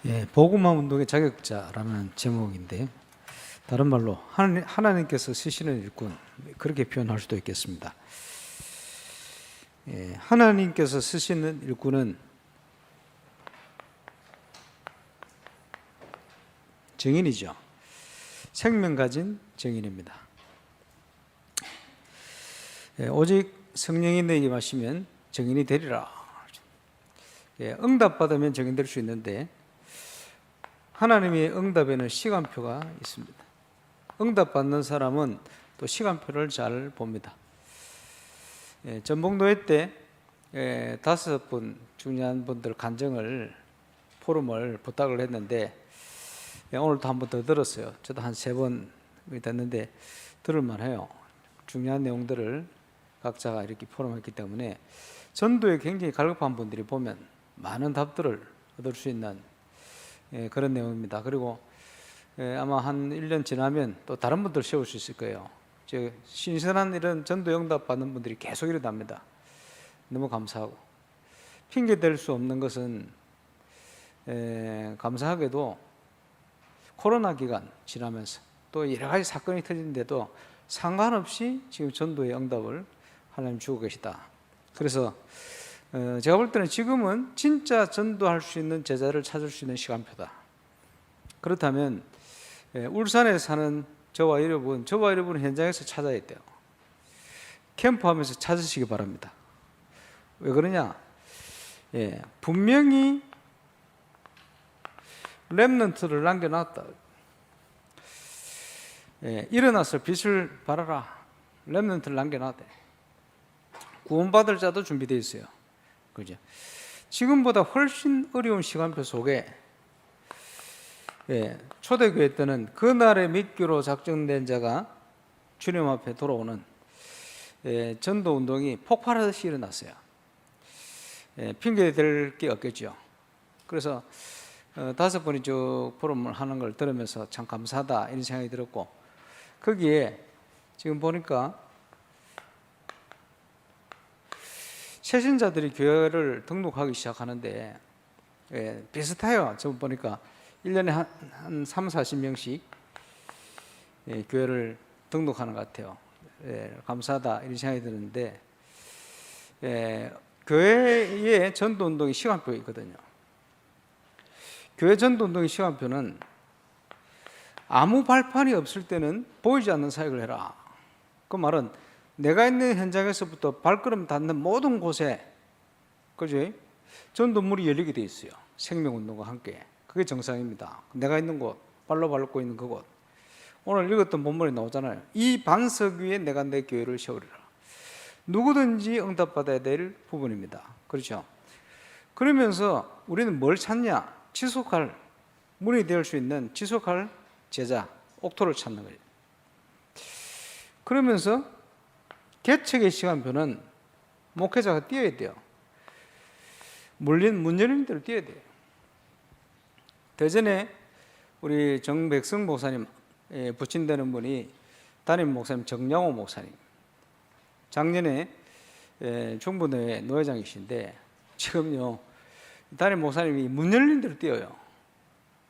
예, 복음화 운동의 자격자라는 제목인데 다른 말로 하나님께서 쓰시는 일꾼 그렇게 표현할 수도 있겠습니다. 예, 하나님께서 쓰시는 일꾼은 증인이죠. 생명 가진 증인입니다. 예, 오직 성령이 너에게 마시면 증인이 되리라. 예, 응답받으면 증인 될 수 있는데 하나님의 응답에는 시간표가 있습니다. 응답받는 사람은 또 시간표를 잘 봅니다. 예, 전북노회 때 5분 중요한 분들 간증을 포럼을 부탁을 했는데 오늘도 한 번 더 들었어요. 저도 한 3번 됐는데 들을만해요. 중요한 내용들을 각자가 이렇게 포럼했기 때문에 전도에 굉장히 갈급한 분들이 보면 많은 답들을 얻을 수 있는 그런 내용입니다. 그리고 아마 한 1년 지나면 또 다른 분들 세울 수 있을 거예요. 신선한 이런 전도 응답 받는 분들이 계속 일어납니다. 너무 감사하고 핑계 댈 수 없는 것은 감사하게도 코로나 기간 지나면서 또 여러 가지 사건이 터지는데도 상관없이 지금 전도의 응답을 하나님 주고 계시다. 그래서 제가 볼 때는 지금은 진짜 전도할 수 있는 제자를 찾을 수 있는 시간표다. 그렇다면 울산에 사는 저와 여러분 현장에서 찾아야 돼요. 캠프하면서 찾으시기 바랍니다. 왜 그러냐? 분명히 렘넌트를 남겨놨다. 일어나서 빛을 발하라. 렘넌트를 남겨놨대. 구원받을 자도 준비되어 있어요. 그죠? 지금보다 훨씬 어려운 시간표 속에 초대교회 때는 그날의 믿기로 작정된 자가 주님 앞에 돌아오는 전도 운동이 폭발하듯이 일어났어요. 핑계 댈 게 없겠죠. 그래서 5분이 쭉 포럼을 하는 걸 들으면서 참 감사하다 이런 생각이 들었고, 거기에 지금 보니까 새신자들이 교회를 등록하기 시작하는데 비슷해요. 저 보니까 1년에 한 3, 40명씩 교회를 등록하는 것 같아요. 감사하다 이런 생각이 드는데 교회의 전도운동의 시간표가 있거든요. 교회 전도운동의 시간표는 아무 발판이 없을 때는 보이지 않는 사역을 해라. 그 말은 내가 있는 현장에서부터 발걸음 닿는 모든 곳에, 그죠? 전도문이 열리게 돼 있어요. 생명운동과 함께. 그게 정상입니다. 내가 있는 곳, 발로 밟고 있는 그곳. 오늘 읽었던 본문에 나오잖아요. 이 반석 위에 내가 내 교회를 세우리라. 누구든지 응답받아야 될 부분입니다. 그렇죠? 그러면서 우리는 뭘 찾냐? 지속할, 문이 될 수 있는 지속할 제자, 옥토를 찾는 거예요. 그러면서 개척의 시간표는 목회자가 뛰어야 돼요. 문 열린 대로 뛰어야 돼요. 대전에 우리 정백성 목사님 부친되는 분이 담임 목사님 정양호 목사님, 작년에 충북노회 노회장이신데 지금요 담임 목사님이 문 열린 대로 뛰어요.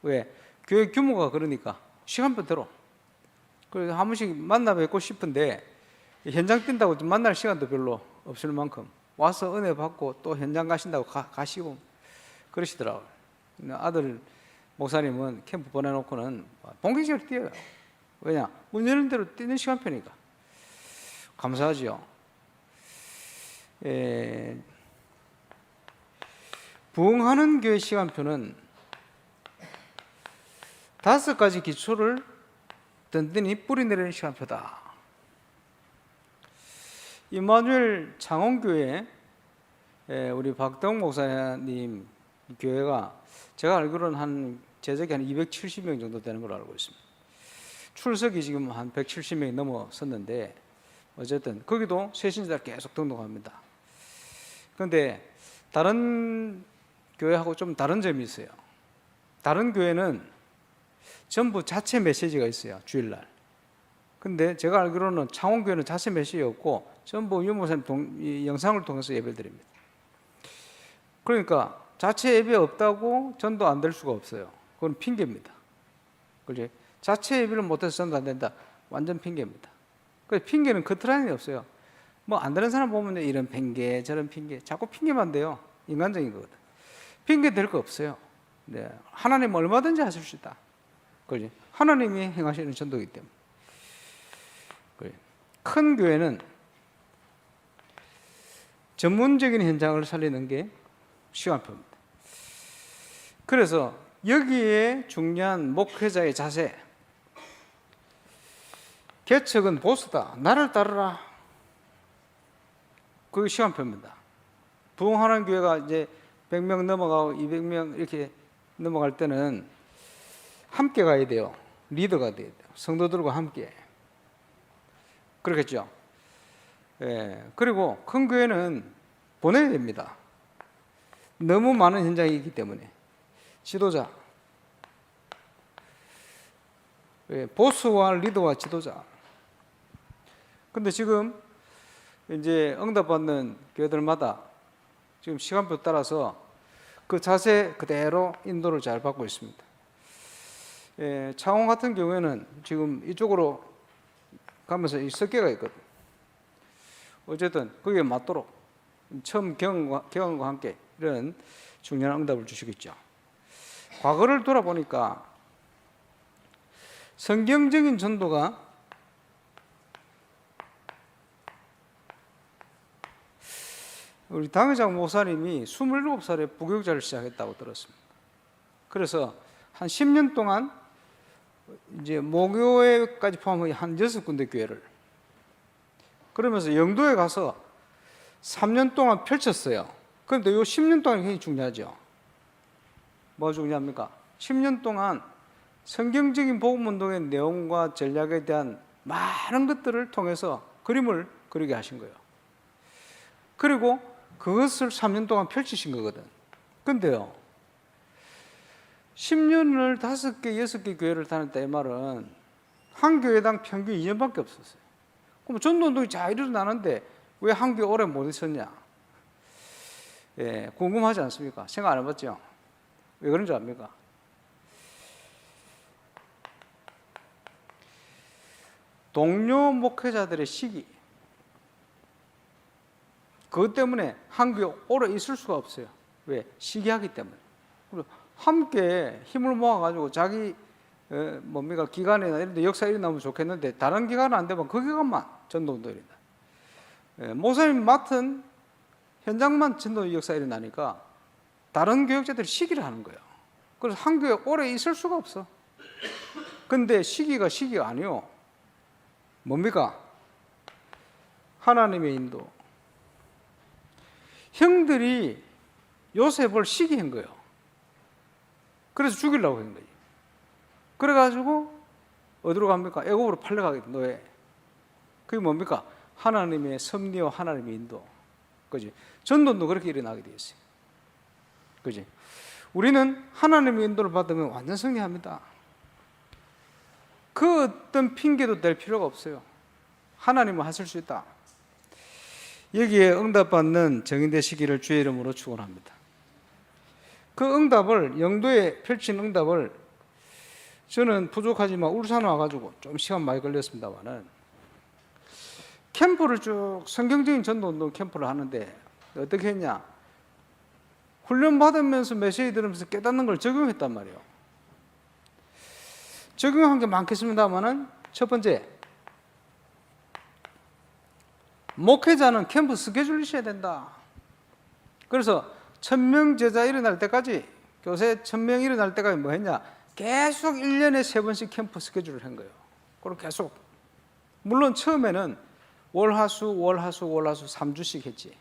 왜? 교회 규모가 그러니까 시간표대로. 그래서 한 번씩 만나 뵙고 싶은데 현장 뛴다고 만날 시간도 별로 없을 만큼 와서 은혜 받고 또 현장 가신다고 가시고 그러시더라고요. 아들 목사님은 캠프 보내놓고는 본격적으로 뛰어요. 왜냐? 문 열린 대로 뛰는 시간표니까. 감사하지요. 부흥하는 교회 시간표는 5가지 기초를 든든히 뿌리내리는 시간표다. 임마누엘 창원교회 우리 박대웅 목사님 교회가 제가 알기로는 한 제적이 한 270명 정도 되는 걸로 알고 있습니다. 출석이 지금 한 170명이 넘어섰는데 어쨌든 거기도 새신자들 계속 등록합니다. 그런데 다른 교회하고 좀 다른 점이 있어요. 다른 교회는 전부 자체 메시지가 있어요. 주일날. 근데 제가 알기로는 창원교회는 자체 메시지가 없고 전부 유목사님 영상을 통해서 예배를 드립니다. 그러니까 자체 예배 없다고 전도 안 될 수가 없어요. 그건 핑계입니다. 그렇지? 자체 예배를 못해서 전도 안 된다. 완전 핑계입니다. 그래서 핑계는 커트라인이 없어요. 뭐 안 되는 사람 보면 이런 핑계 저런 핑계 자꾸 핑계만 돼요. 인간적인 거거든. 핑계 될 거 없어요. 네. 하나님 얼마든지 하실 수 있다. 그렇지? 하나님이 행하시는 전도이기 때문에. 그래. 큰 교회는 전문적인 현장을 살리는 게 시간표입니다. 그래서 여기에 중요한 목회자의 자세, 개척은 보스다, 나를 따르라, 그게 시간표입니다. 부흥하는 교회가 이제 100명 넘어가고 200명 이렇게 넘어갈 때는 함께 가야 돼요. 리더가 돼야 돼요. 성도들과 함께. 그렇겠죠. 예. 그리고 큰 교회는 보내야 됩니다. 너무 많은 현장이 있기 때문에. 지도자. 예. 보스와 리더와 지도자. 근데 지금 이제 응답받는 교회들마다 지금 시간표 따라서 그 자세 그대로 인도를 잘 받고 있습니다. 예. 창원 같은 경우에는 지금 이쪽으로 가면서 이 섞여가 있거든. 어쨌든 거기에 맞도록 처음 경험과 함께 이런 중요한 응답을 주시겠죠. 과거를 돌아보니까 성경적인 전도가 우리 당회장 목사님이 27살에 부교육자를 시작했다고 들었습니다. 그래서 한 10년 동안 이제 모교회까지 포함해 한 6군데 교회를, 그러면서 영도에 가서 3년 동안 펼쳤어요. 그런데 이 10년 동안 굉장히 중요하죠. 뭐가 중요합니까? 10년 동안 성경적인 복음운동의 내용과 전략에 대한 많은 것들을 통해서 그림을 그리게 하신 거예요. 그리고 그것을 3년 동안 펼치신 거거든. 근데요, 10년을 5개, 6개 교회를 다녔다 이 말은 한 교회당 평균 2년밖에 없었어요. 그럼 전도운동이 잘 일어나는데 왜 한 교회 오래 못 있었냐? 예, 궁금하지 않습니까? 생각 안 해봤죠? 왜 그런 줄 압니까? 동료 목회자들의 시기, 그것 때문에 한 교회 오래 있을 수가 없어요. 왜? 시기하기 때문에. 그리고 함께 힘을 모아가지고 자기 뭡니까 기관이나 이런 데 역사 일어나면 좋겠는데 다른 기관은 안 되면 그 기관만 전도운동이다. 목사님 맡은 현장만 전도 역사 일어나니까 다른 교육자들이 시기를 하는 거예요. 그래서 한 교회 오래 있을 수가 없어. 근데 시기가 아니요. 뭡니까? 하나님의 인도. 형들이 요셉을 시기한 거예요. 그래서 죽이려고 한 거예요. 그래가지고 어디로 갑니까? 애굽으로 팔려가게 돼, 노예. 그게 뭡니까? 하나님의 섭리와 하나님의 인도. 그지? 전도도 그렇게 일어나게 되어 있어요. 그지? 우리는 하나님의 인도를 받으면 완전 승리합니다. 그 어떤 핑계도 될 필요가 없어요. 하나님은 하실 수 있다. 여기에 응답받는 정인되시기를 주의 이름으로 축원합니다. 그 응답을, 영도에 펼친 응답을 저는 부족하지만 울산 와가지고 좀 시간 많이 걸렸습니다만은 캠프를 쭉 성경적인 전도운동 캠프를 하는데 어떻게 했냐? 훈련 받으면서 메시지 들으면서 깨닫는 걸 적용했단 말이에요. 적용한 게 많겠습니다만은 첫 번째, 목회자는 캠프 스케줄을 쉬어야 된다. 그래서 1000명 제자 일어날 때까지, 교세 1000명 일어날 때까지 뭐 했냐? 계속 1년에 3번씩 캠프 스케줄을 한 거예요. 그리고 계속. 물론 처음에는 월화수 3주씩 했지.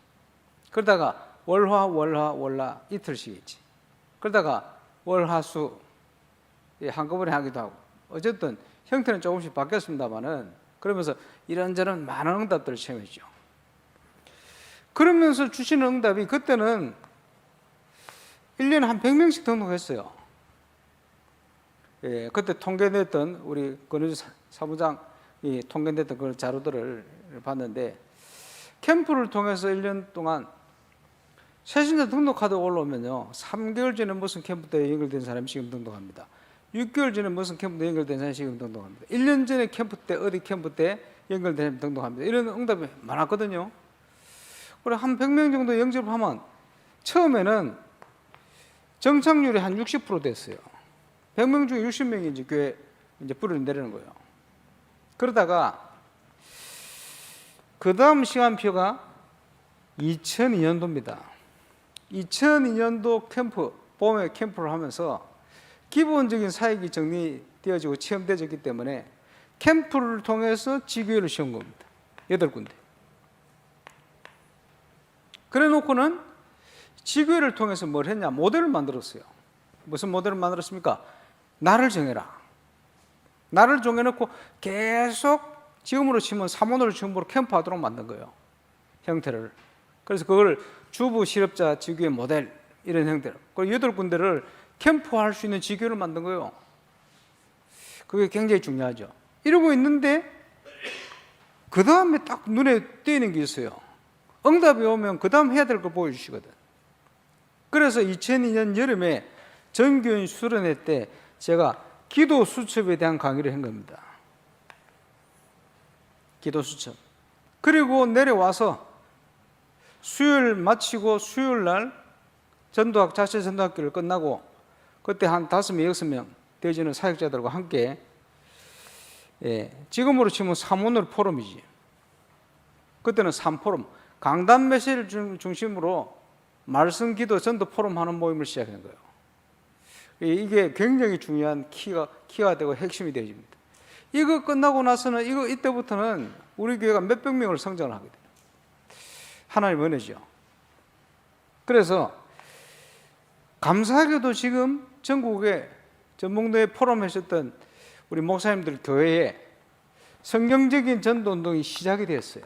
그러다가 월화 이틀씩 했지. 그러다가 월화수 한꺼번에 하기도 하고. 어쨌든 형태는 조금씩 바뀌었습니다만은 그러면서 이런저런 많은 응답들을 체험했죠. 그러면서 주시는 응답이 그때는 1년에 한 100명씩 등록했어요. 예, 그때 통계냈던 우리 권은주 사무장이 통계냈던 그런 자료들을 봤는데 캠프를 통해서 1년 동안 새신자 등록카드 올라오면요, 3개월 전에 무슨 캠프 때 연결된 사람이 지금 등록합니다. 6개월 전에 무슨 캠프 때 연결된 사람이 지금 등록합니다. 1년 전에 캠프 때 어디 캠프 때 연결된 사람이 등록합니다. 이런 응답이 많았거든요. 그래 한 100명 정도 영접하면 처음에는 정착률이 한 60% 됐어요. 100명 중에 60명이 이제 교회 이제 뿌리를 내리는 거예요. 그러다가 그 다음 시간표가 2002년도입니다. 2002년도 캠프, 봄에 캠프를 하면서 기본적인 사역이 정리되어지고 체험되어졌기 때문에 캠프를 통해서 지교회를 시온 겁니다. 8군데. 그래 놓고는 지교회를 통해서 뭘 했냐? 모델을 만들었어요. 무슨 모델을 만들었습니까? 날을 정해라. 날을 정해놓고 계속 지금으로 치면 사모를 중부로 캠프하도록 만든 거예요. 형태를. 그래서 그걸 주부 실업자 지교회 모델 이런 형태로. 그리고 8군데를 캠프할 수 있는 지교회를 만든 거예요. 그게 굉장히 중요하죠. 이러고 있는데 그 다음에 딱 눈에 띄는 게 있어요. 응답이 오면 그 다음 해야 될 걸 보여주시거든. 그래서 2002년 여름에 전교인 수련회 때 제가 기도 수첩에 대한 강의를 한 겁니다. 기도 수첩. 그리고 내려와서 수요일 마치고 수요일 날 전도학 자체 전도학교를 끝나고 그때 한 5명, 6명 되어지는 사역자들과 함께 지금으로 치면 3오늘 포럼이지. 그때는 3포럼 강단 메시지를 중심으로 말씀 기도 전도 포럼 하는 모임을 시작한 거예요. 이게 굉장히 중요한 키가 되고 핵심이 되어집니다. 이거 끝나고 나서는 이때부터는 우리 교회가 몇백 명을 성장을 하게 돼요. 하나님 은혜죠. 그래서 감사하게도 지금 전국에 전북도에 포럼하셨던 우리 목사님들 교회에 성경적인 전도운동이 시작이 됐어요.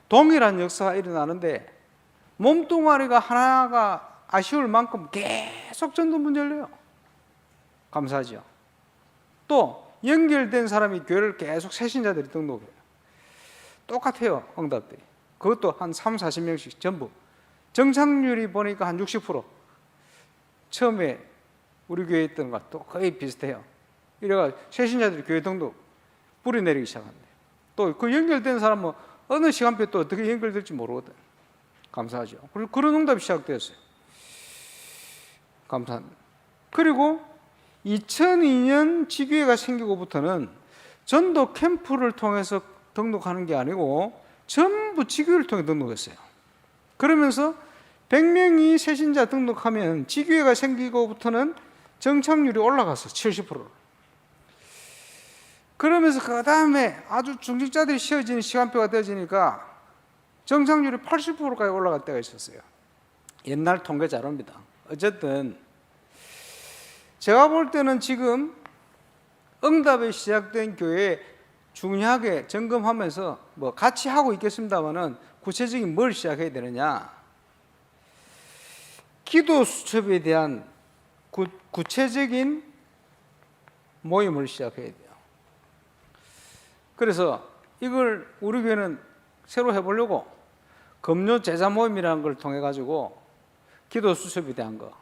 동일한 역사가 일어나는데 몸뚱아리가 하나가 아쉬울 만큼 계속 전도문 열려요. 감사하죠. 또 연결된 사람이 교회를 계속 새신자들이 등록해요. 똑같아요. 응답들이. 그것도 한 3, 40명씩 전부. 정착률이 보니까 한 60%. 처음에 우리 교회에 있던 것과 또 거의 비슷해요. 이래가 새신자들이 교회 등록 뿌리 내리기 시작합니다. 또 그 연결된 사람은 어느 시간표에 또 어떻게 연결될지 모르거든. 감사하죠. 그리고 그런 응답이 시작되었어요. 감사합니다. 그리고 2002년 지교회가 생기고부터는 전도 캠프를 통해서 등록하는 게 아니고 전부 지교회를 통해 등록했어요. 그러면서 100명이 새신자 등록하면 지교회가 생기고부터는 정착률이 올라갔어. 70%. 그러면서 그 다음에 아주 중직자들이 씌워지는 시간표가 되어지니까 정착률이 80%까지 올라갈 때가 있었어요. 옛날 통계 자료입니다. 어쨌든 제가 볼 때는 지금 응답이 시작된 교회에 중요하게 점검하면서 뭐 같이 하고 있겠습니다만은 구체적인 뭘 시작해야 되느냐? 기도 수첩에 대한 구체적인 모임을 시작해야 돼요. 그래서 이걸 우리 교회는 새로 해보려고 금요 제자 모임이라는 걸 통해 가지고 기도 수첩에 대한 거,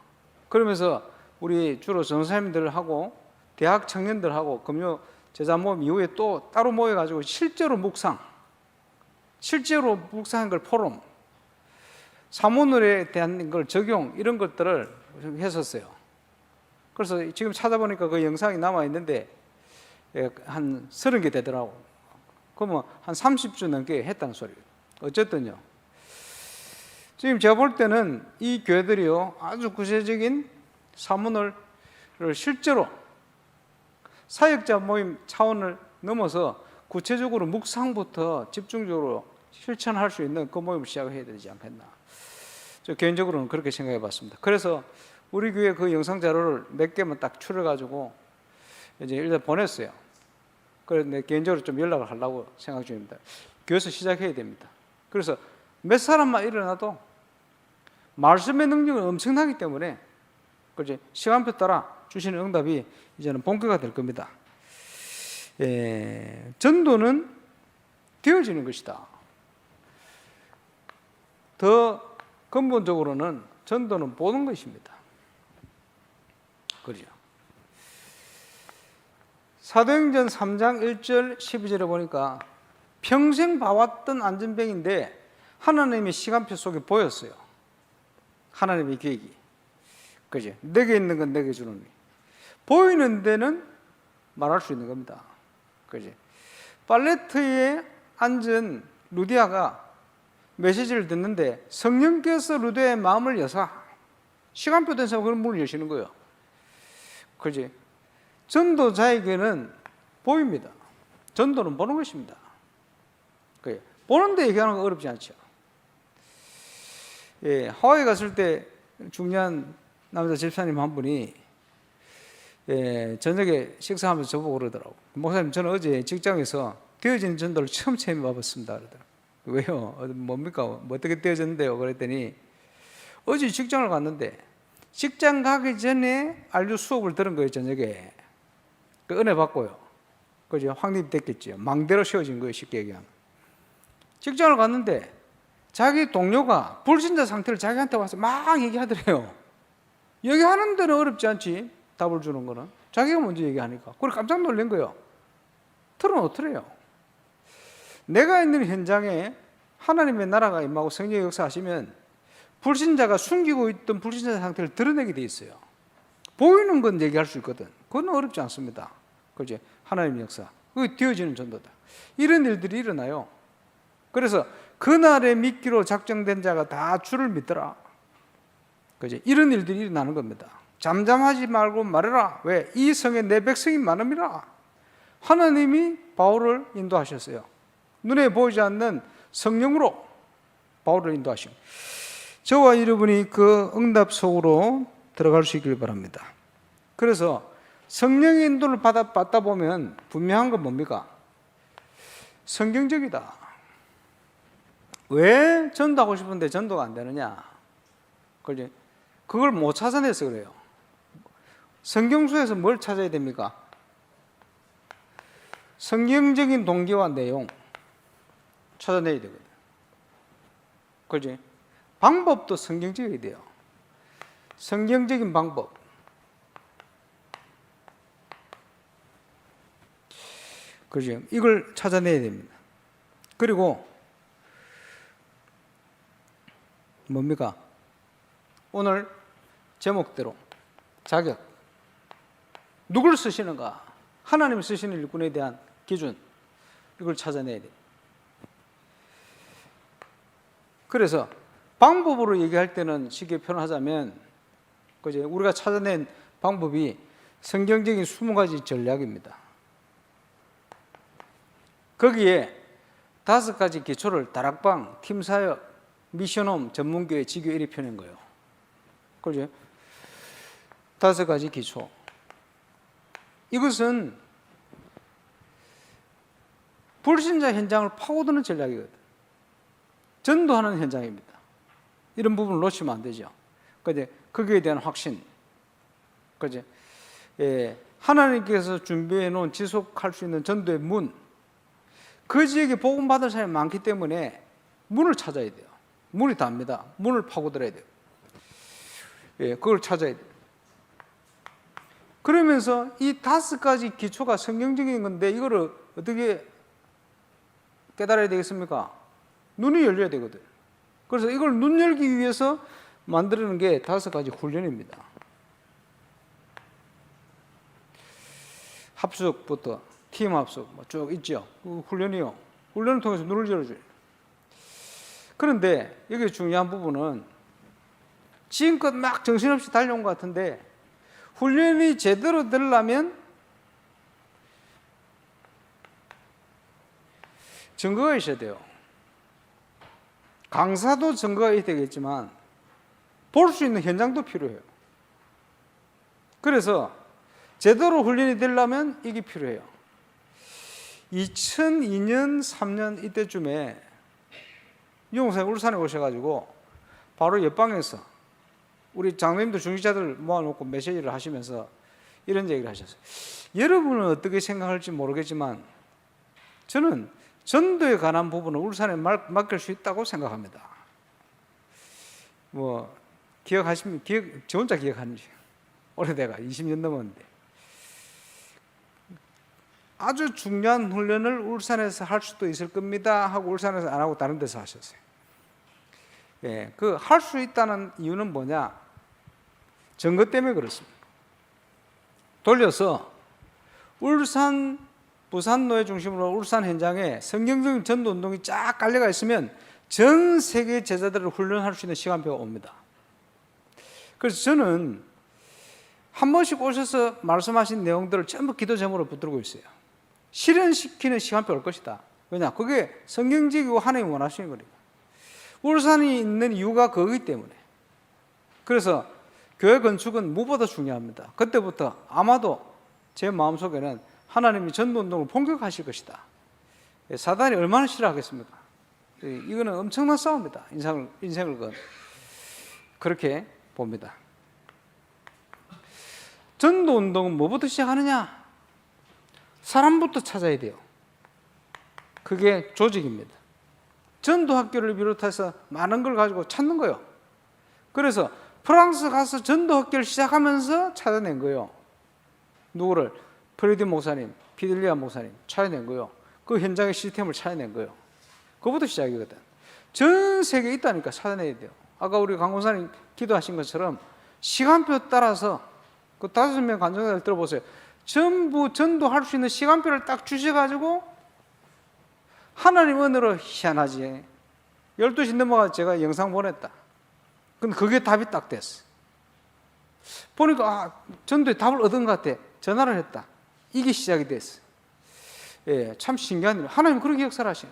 그러면서 우리 주로 전사님들하고 대학 청년들하고 금요 제자 모임 이후에 또 따로 모여 가지고 실제로 묵상한 걸 포럼, 사문을에 대한 걸 적용, 이런 것들을 했었어요. 그래서 지금 찾아보니까 그 영상이 남아 있는데 한 30개 되더라고. 그러면 한 30주 넘게 했다는 소리예요. 어쨌든요, 지금 제가 볼 때는 이 교회들이요 아주 구체적인 사문을 실제로 사역자 모임 차원을 넘어서 구체적으로 묵상부터 집중적으로 실천할 수 있는 그 모임을 시작해야 되지 않겠나. 저 개인적으로는 그렇게 생각해 봤습니다. 그래서 우리 교회 그 영상 자료를 몇 개만 딱 추려가지고 이제 일단 보냈어요. 그래서 내 개인적으로 좀 연락을 하려고 생각 중입니다. 교회에서 시작해야 됩니다. 그래서 몇 사람만 일어나도 말씀의 능력은 엄청나기 때문에 그렇지, 시간표 따라 주시는 응답이 이제는 본격화가 될 겁니다. 전도는 되어지는 것이다. 더 근본적으로는 전도는 보는 것입니다. 그렇죠? 사도행전 3장 1절 12절에 보니까 평생 봐왔던 안전병인데 하나님의 시간표 속에 보였어요. 하나님의 계획이. 그죠? 내게 있는 건 내게 주는. 보이는 데는 말할 수 있는 겁니다. 그죠? 팔레트에 앉은 루디아가 메시지를 듣는데 성령께서 루디아의 마음을 여사 시간표 된 사람 그런 문을 여시는 거예요. 그지? 전도자에게는 보입니다. 전도는 보는 것입니다. 그래. 보는데 얘기하는 거 어렵지 않죠. 예, 하와이 갔을 때 중요한 남자 집사님 한 분이 저녁에 식사하면서 저보고 그러더라고. 목사님, 저는 어제 직장에서 되어진 전도를 처음 체험해봤습니다. 그러더라고. 왜요? 뭡니까? 어떻게 되어졌는데요? 그랬더니 어제 직장을 갔는데 직장 가기 전에 알류 수업을 들은 거예요. 저녁에. 그 은혜 받고요. 그죠? 확립됐겠죠. 망대로 세워진 거예요. 쉽게 얘기하면. 직장을 갔는데 자기 동료가 불신자 상태를 자기한테 와서 막 얘기하더래요. 얘기하는 데는 어렵지 않지. 답을 주는 거는. 자기가 먼저 얘기하니까. 그래 깜짝 놀란 거예요. 틀어놓더래요. 내가 있는 현장에 하나님의 나라가 임하고 성령의 역사하시면 불신자가 숨기고 있던 불신자 상태를 드러내게 돼 있어요. 보이는 건 얘기할 수 있거든. 그건 어렵지 않습니다. 그렇지? 하나님의 역사. 그게 되어지는 전도다. 이런 일들이 일어나요. 그래서 그날에 믿기로 작정된 자가 다 주를 믿더라. 그렇지? 이런 일들이 일어나는 겁니다. 잠잠하지 말고 말해라. 왜? 이 성에 내 백성이 많음이라. 하나님이 바울을 인도하셨어요. 눈에 보이지 않는 성령으로 바울을 인도하신. 저와 여러분이 그 응답 속으로 들어갈 수 있길 바랍니다. 그래서 성령의 인도를 받다 보면 분명한 건 뭡니까? 성경적이다. 왜 전도하고 싶은데 전도가 안 되느냐? 그걸 못 찾아내서 그래요. 성경수에서 뭘 찾아야 됩니까? 성경적인 동기와 내용 찾아내야 되거든요. 그렇지? 방법도 성경적이어야 돼요. 성경적인 방법. 그렇죠? 이걸 찾아내야 됩니다. 그리고 뭡니까? 오늘 제목대로 자격. 누굴 쓰시는가? 하나님 쓰시는 일꾼에 대한 기준. 이걸 찾아내야 돼요. 그래서 방법으로 얘기할 때는 쉽게 표현하자면 그죠? 우리가 찾아낸 방법이 성경적인 20가지 전략입니다. 거기에 5가지 기초를 다락방, 팀사역, 미션홈, 전문교회, 지교 이렇게 펴낸 거예요. 그죠? 5가지 기초. 이것은 불신자 현장을 파고드는 전략이거든. 전도하는 현장입니다. 이런 부분을 놓치면 안 되죠. 그죠? 거기에 대한 확신. 그죠? 하나님께서 준비해 놓은 지속할 수 있는 전도의 문. 그 지역에 복음 받을 사람이 많기 때문에 문을 찾아야 돼요. 문이 답니다. 문을 파고들어야 돼요. 그걸 찾아야 돼요. 그러면서 이 5가지 기초가 성경적인 건데 이거를 어떻게 깨달아야 되겠습니까? 눈이 열려야 되거든. 그래서 이걸 눈 열기 위해서 만드는 게 5가지 훈련입니다. 합숙부터 팀 합숙 쭉 있죠. 그 훈련이요. 훈련을 통해서 눈을 열어줘요. 그런데 여기 중요한 부분은 지금껏 막 정신없이 달려온 것 같은데 훈련이 제대로 되려면 증거가 있어야 돼요. 강사도 증거가 있어야 되겠지만 볼 수 있는 현장도 필요해요. 그래서 제대로 훈련이 되려면 이게 필요해요. 2002년, 3년 이때쯤에 유목사님 울산에 오셔가지고 바로 옆방에서 우리 장로님들 중직자들 모아놓고 메시지를 하시면서 이런 얘기를 하셨어요. 여러분은 어떻게 생각할지 모르겠지만 저는 전도에 관한 부분은 울산에 맡길 수 있다고 생각합니다. 뭐 기억하시면 저 혼자 기억하는지 오래돼가 20년 넘었는데 아주 중요한 훈련을 울산에서 할 수도 있을 겁니다 하고 울산에서 안 하고 다른 데서 하셨어요. 예, 그 할 수 있다는 이유는 뭐냐? 증거 때문에 그렇습니다. 돌려서 울산 부산 노예 중심으로 울산 현장에 성경적인 전도 운동이 쫙 깔려가 있으면 전 세계 제자들을 훈련할 수 있는 시간표가 옵니다. 그래서 저는 한 번씩 오셔서 말씀하신 내용들을 전부 기도 제목으로 붙들고 있어요. 실현시키는 시간표가 올 것이다. 왜냐? 그게 성경적이고 하나님이 원하시는 거니까. 울산이 있는 이유가 그거기 때문에. 그래서 교회 건축은 무엇보다 중요합니다. 그때부터 아마도 제 마음속에는 하나님이 전도운동을 본격화하실 것이다. 사단이 얼마나 싫어하겠습니까? 이거는 엄청난 싸움입니다. 인생을 건. 그렇게 봅니다. 전도운동은 뭐부터 시작하느냐? 사람부터 찾아야 돼요. 그게 조직입니다. 전도학교를 비롯해서 많은 걸 가지고 찾는 거예요. 그래서 프랑스 가서 전도학교를 시작하면서 찾아낸 거예요. 누구를? 프레디 목사님, 피델리아 목사님 찾아낸 거예요. 그 현장의 시스템을 찾아낸 거예요. 그거부터 시작이거든. 전 세계에 있다니까 찾아내야 돼요. 아까 우리 강 목사님 기도하신 것처럼 시간표 따라서 그 5명 간증자들 들어보세요. 전부 전도할 수 있는 시간표를 딱 주셔가지고 하나님 은혜로 희한하지. 12시 넘어가 제가 영상 보냈다. 근데 그게 답이 딱 됐어. 보니까 전도에 답을 얻은 것 같아. 전화를 했다. 이게 시작이 됐어. 예, 참 신기한 일. 하나님 그렇게 역사를 하시네.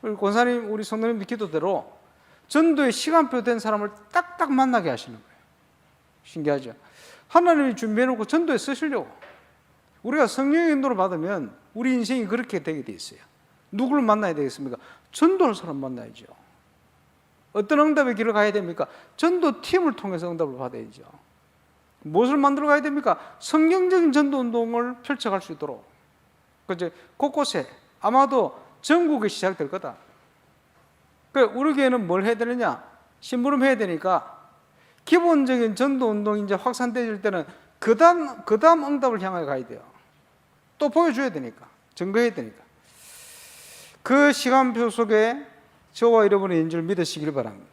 우리 권사님, 우리 성도님 기도대로 전도에 시간표 된 사람을 딱딱 만나게 하시는 거예요. 신기하죠? 하나님이 준비해놓고 전도에 쓰시려고. 우리가 성령의 인도를 받으면 우리 인생이 그렇게 되게 돼 있어요. 누구를 만나야 되겠습니까? 전도할 사람 만나야죠. 어떤 응답의 길을 가야 됩니까? 전도팀을 통해서 응답을 받아야죠. 무엇을 만들어 가야 됩니까? 성경적인 전도운동을 펼쳐갈 수 있도록. 그죠? 곳곳에 아마도 전국에 시작될 거다. 우리 교회는 뭘 해야 되느냐? 심부름 해야 되니까 기본적인 전도운동이 이제 확산되질 때는 그 다음 응답을 향해 가야 돼요. 또 보여줘야 되니까. 증거해야 되니까. 그 시간표 속에 저와 여러분의 있는 줄 믿으시길 바랍니다.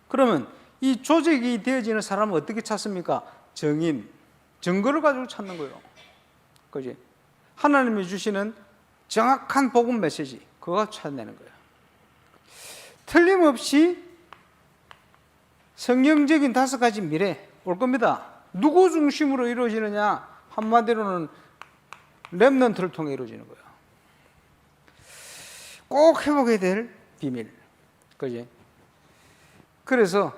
그러면 이 조직이 되어지는 사람은 어떻게 찾습니까? 정인, 증거를 가지고 찾는 거예요. 그지? 하나님이 주시는 정확한 복음 메시지, 그거 찾아내는 거예요. 틀림없이 성경적인 5가지 미래 올 겁니다. 누구 중심으로 이루어지느냐? 한마디로는 렘넌트를 통해 이루어지는 거예요. 꼭 회복해야 될 비밀. 그지? 그래서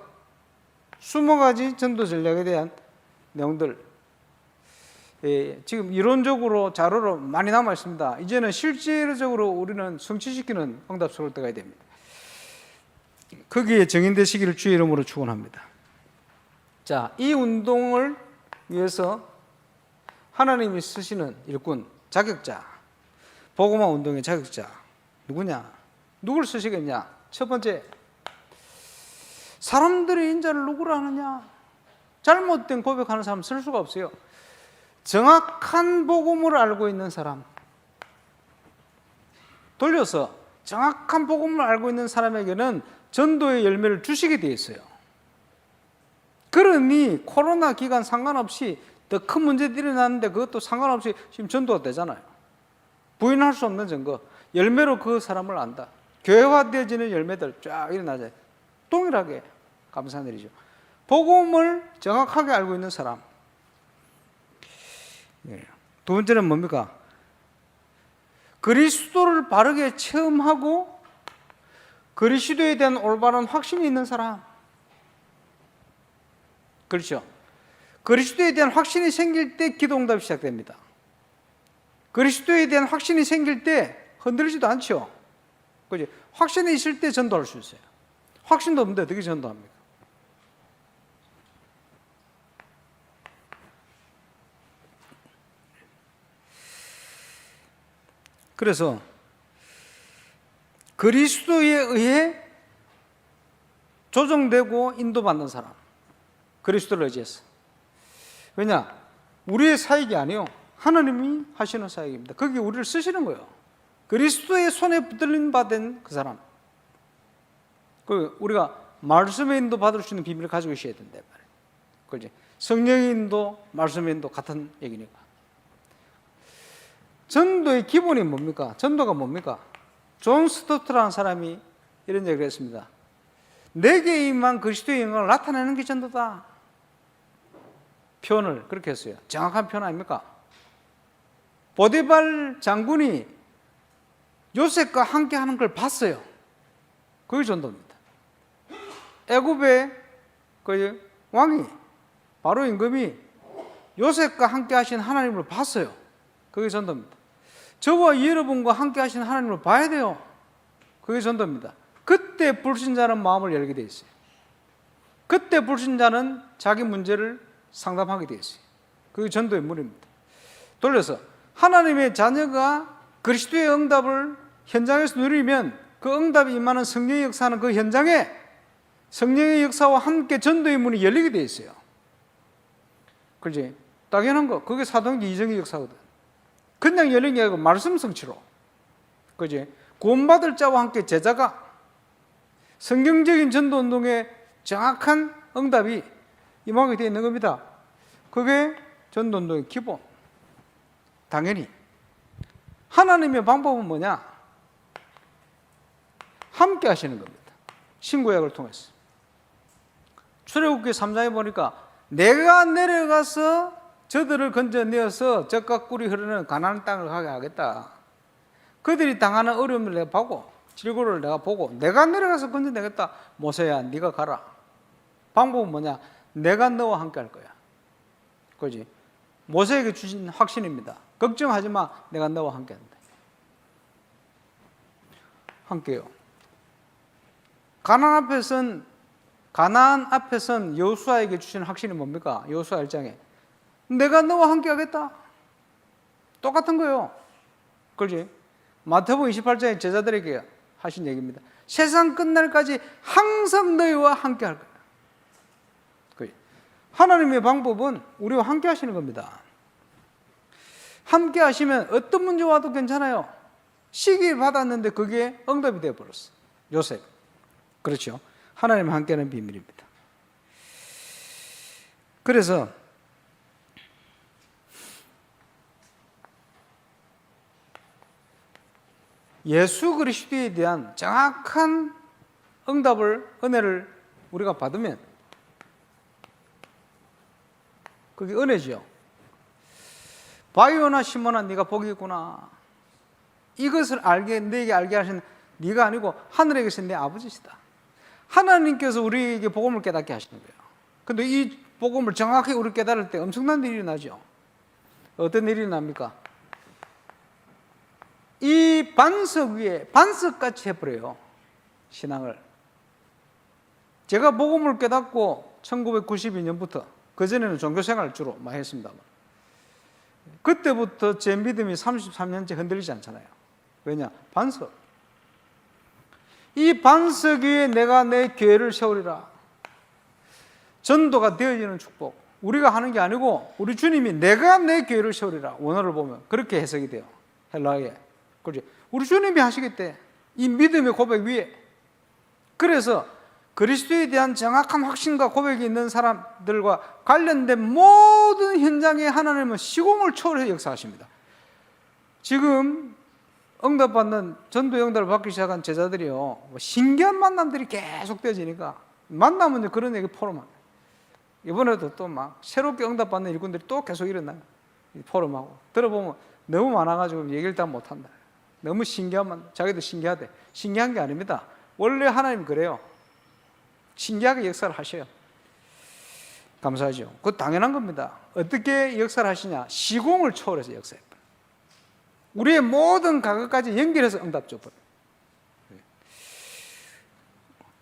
20가지 전도 전략에 대한 내용들, 지금 이론적으로 자료로 많이 남아 있습니다. 이제는 실제적으로 우리는 성취시키는 응답소를 들어가야 됩니다. 거기에 정인되시기를 주의 이름으로 축원합니다. 자, 이 운동을 위해서 하나님이 쓰시는 일꾼, 자격자, 복음화 운동의 자격자 누구냐? 누굴 쓰시겠냐? 첫 번째, 사람들의 인자를 누구로 하느냐? 잘못된 고백하는 사람 쓸 수가 없어요. 정확한 복음을 알고 있는 사람. 돌려서 정확한 복음을 알고 있는 사람에게는 전도의 열매를 주시게 되어 있어요. 그러니 코로나 기간 상관없이 더 큰 문제들이 일어났는데 그것도 상관없이 지금 전도가 되잖아요. 부인할 수 없는 증거. 열매로 그 사람을 안다. 교회화되어지는 열매들 쫙 일어나죠. 동일하게 감사한 일이죠. 복음을 정확하게 알고 있는 사람. 두 번째는 뭡니까? 그리스도를 바르게 체험하고 그리스도에 대한 올바른 확신이 있는 사람. 그렇죠? 그리스도에 대한 확신이 생길 때 기도응답이 시작됩니다. 그리스도에 대한 확신이 생길 때 흔들리지도 않죠. 그죠? 확신이 있을 때 전도할 수 있어요. 확신도 없는데 어떻게 전도합니까? 그래서 그리스도에 의해 조정되고 인도받는 사람, 그리스도를 의지해서. 왜냐? 우리의 사역이 아니요, 하나님이 하시는 사역입니다. 거기에 우리를 쓰시는 거예요. 그리스도의 손에 붙들림 받은 그 사람, 우리가 말씀의 인도 받을 수 있는 비밀을 가지고 있어야 된다 말이에요. 그렇지? 성령의 인도, 말씀의 인도 같은 얘기니까. 전도의 기본이 뭡니까? 전도가 뭡니까? 존 스토트라는 사람이 이런 얘기를 했습니다. 내게 임한 그리스도의 영광을 나타내는 게 전도다. 표현을 그렇게 했어요. 정확한 표현 아닙니까? 보디발 장군이 요셉과 함께 하는 걸 봤어요. 그게 전도입니다. 애굽의 그 왕이, 바로 임금이 요셉과 함께 하신 하나님을 봤어요. 그게 전도입니다. 저와 여러분과 함께 하신 하나님을 봐야 돼요. 그게 전도입니다. 그때 불신자는 마음을 열게 돼 있어요. 그때 불신자는 자기 문제를 상담하게 돼 있어요. 그게 전도의 문입니다. 돌려서 하나님의 자녀가 그리스도의 응답을 현장에서 누리면 그 응답이 임하는 성령의 역사는 그 현장에 성령의 역사와 함께 전도의 문이 열리게 돼 있어요. 그렇지? 당연한 거. 그게 사도행전 이정의 역사거든. 그냥 열린 게 아니고 말씀 성취로. 그렇지? 구원받을 자와 함께 제자가 성경적인 전도 운동에 정확한 응답이 임하게 되어 있는 겁니다. 그게 전도 운동의 기본. 당연히 하나님의 방법은 뭐냐? 함께 하시는 겁니다. 신구약을 통해서. 출애굽기 3장에 보니까 내가 내려가서 저들을 건져내어서 젖과 꿀이 흐르는 가나안 땅을 가게 하겠다. 그들이 당하는 어려움을 내가 보고 질고를 내가 보고 내가 내려가서 건져내겠다. 모세야 네가 가라. 방법은 뭐냐? 내가 너와 함께 할 거야. 그렇지? 모세에게 주신 확신입니다. 걱정하지 마. 내가 너와 함께 한다. 함께요. 가나안 앞에선 여호수아에게 주신 확신이 뭡니까? 여호수아 1장에 내가 너와 함께 하겠다. 똑같은 거예요. 그렇지? 마태복음 28장에 제자들에게 하신 얘기입니다. 세상 끝날까지 항상 너희와 함께 할 거야. 그렇지? 하나님의 방법은 우리와 함께 하시는 겁니다. 함께 하시면 어떤 문제 와도 괜찮아요. 시기를 받았는데 그게 응답이 되어버렸어. 요셉. 그렇죠? 하나님과 함께하는 비밀입니다. 그래서 예수 그리스도에 대한 정확한 응답을, 은혜를 우리가 받으면 그게 은혜죠. 바위오나 시몬아 네가 복이 있구나. 이것을 너에게 알게 하신 네가 아니고 하늘에 계신 내 아버지시다. 하나님께서 우리에게 복음을 깨닫게 하시는 거예요. 근데 이 복음을 정확히 우리 깨달을 때 엄청난 일이 나죠. 어떤 일이 납니까? 이 반석 위에 반석같이 해버려요. 신앙을. 제가 복음을 깨닫고 1992년부터, 그전에는 종교생활을 주로 많이 했습니다만, 그때부터 제 믿음이 33년째 흔들리지 않잖아요. 왜냐? 반석. 이 반석 위에 내가 내 교회를 세우리라. 전도가 되어지는 축복. 우리가 하는 게 아니고 우리 주님이 내가 내 교회를 세우리라. 원어를 보면 그렇게 해석이 돼요. 헬라어에. 그렇지? 우리 주님이 하시겠대. 이 믿음의 고백 위에. 그래서 그리스도에 대한 정확한 확신과 고백이 있는 사람들과 관련된 모든 현장에 하나님은 시공을 초월해서 역사하십니다. 지금 응답받는 전도 응답을 받기 시작한 제자들이요, 신기한 만남들이 계속 되어지니까 만나면 이제 그런 얘기 포럼하고, 이번에도 또 막 새롭게 응답받는 일꾼들이 또 계속 일어나요. 포럼하고 들어보면 너무 많아가지고 얘기를 다 못한다. 너무 신기한 만남. 자기도 신기하대. 신기한 게 아닙니다. 원래 하나님 그래요. 신기하게 역사를 하셔요. 감사하죠. 그거 당연한 겁니다. 어떻게 역사를 하시냐? 시공을 초월해서 역사해요. 우리의 모든 과거까지 연결해서 응답 줘버려요.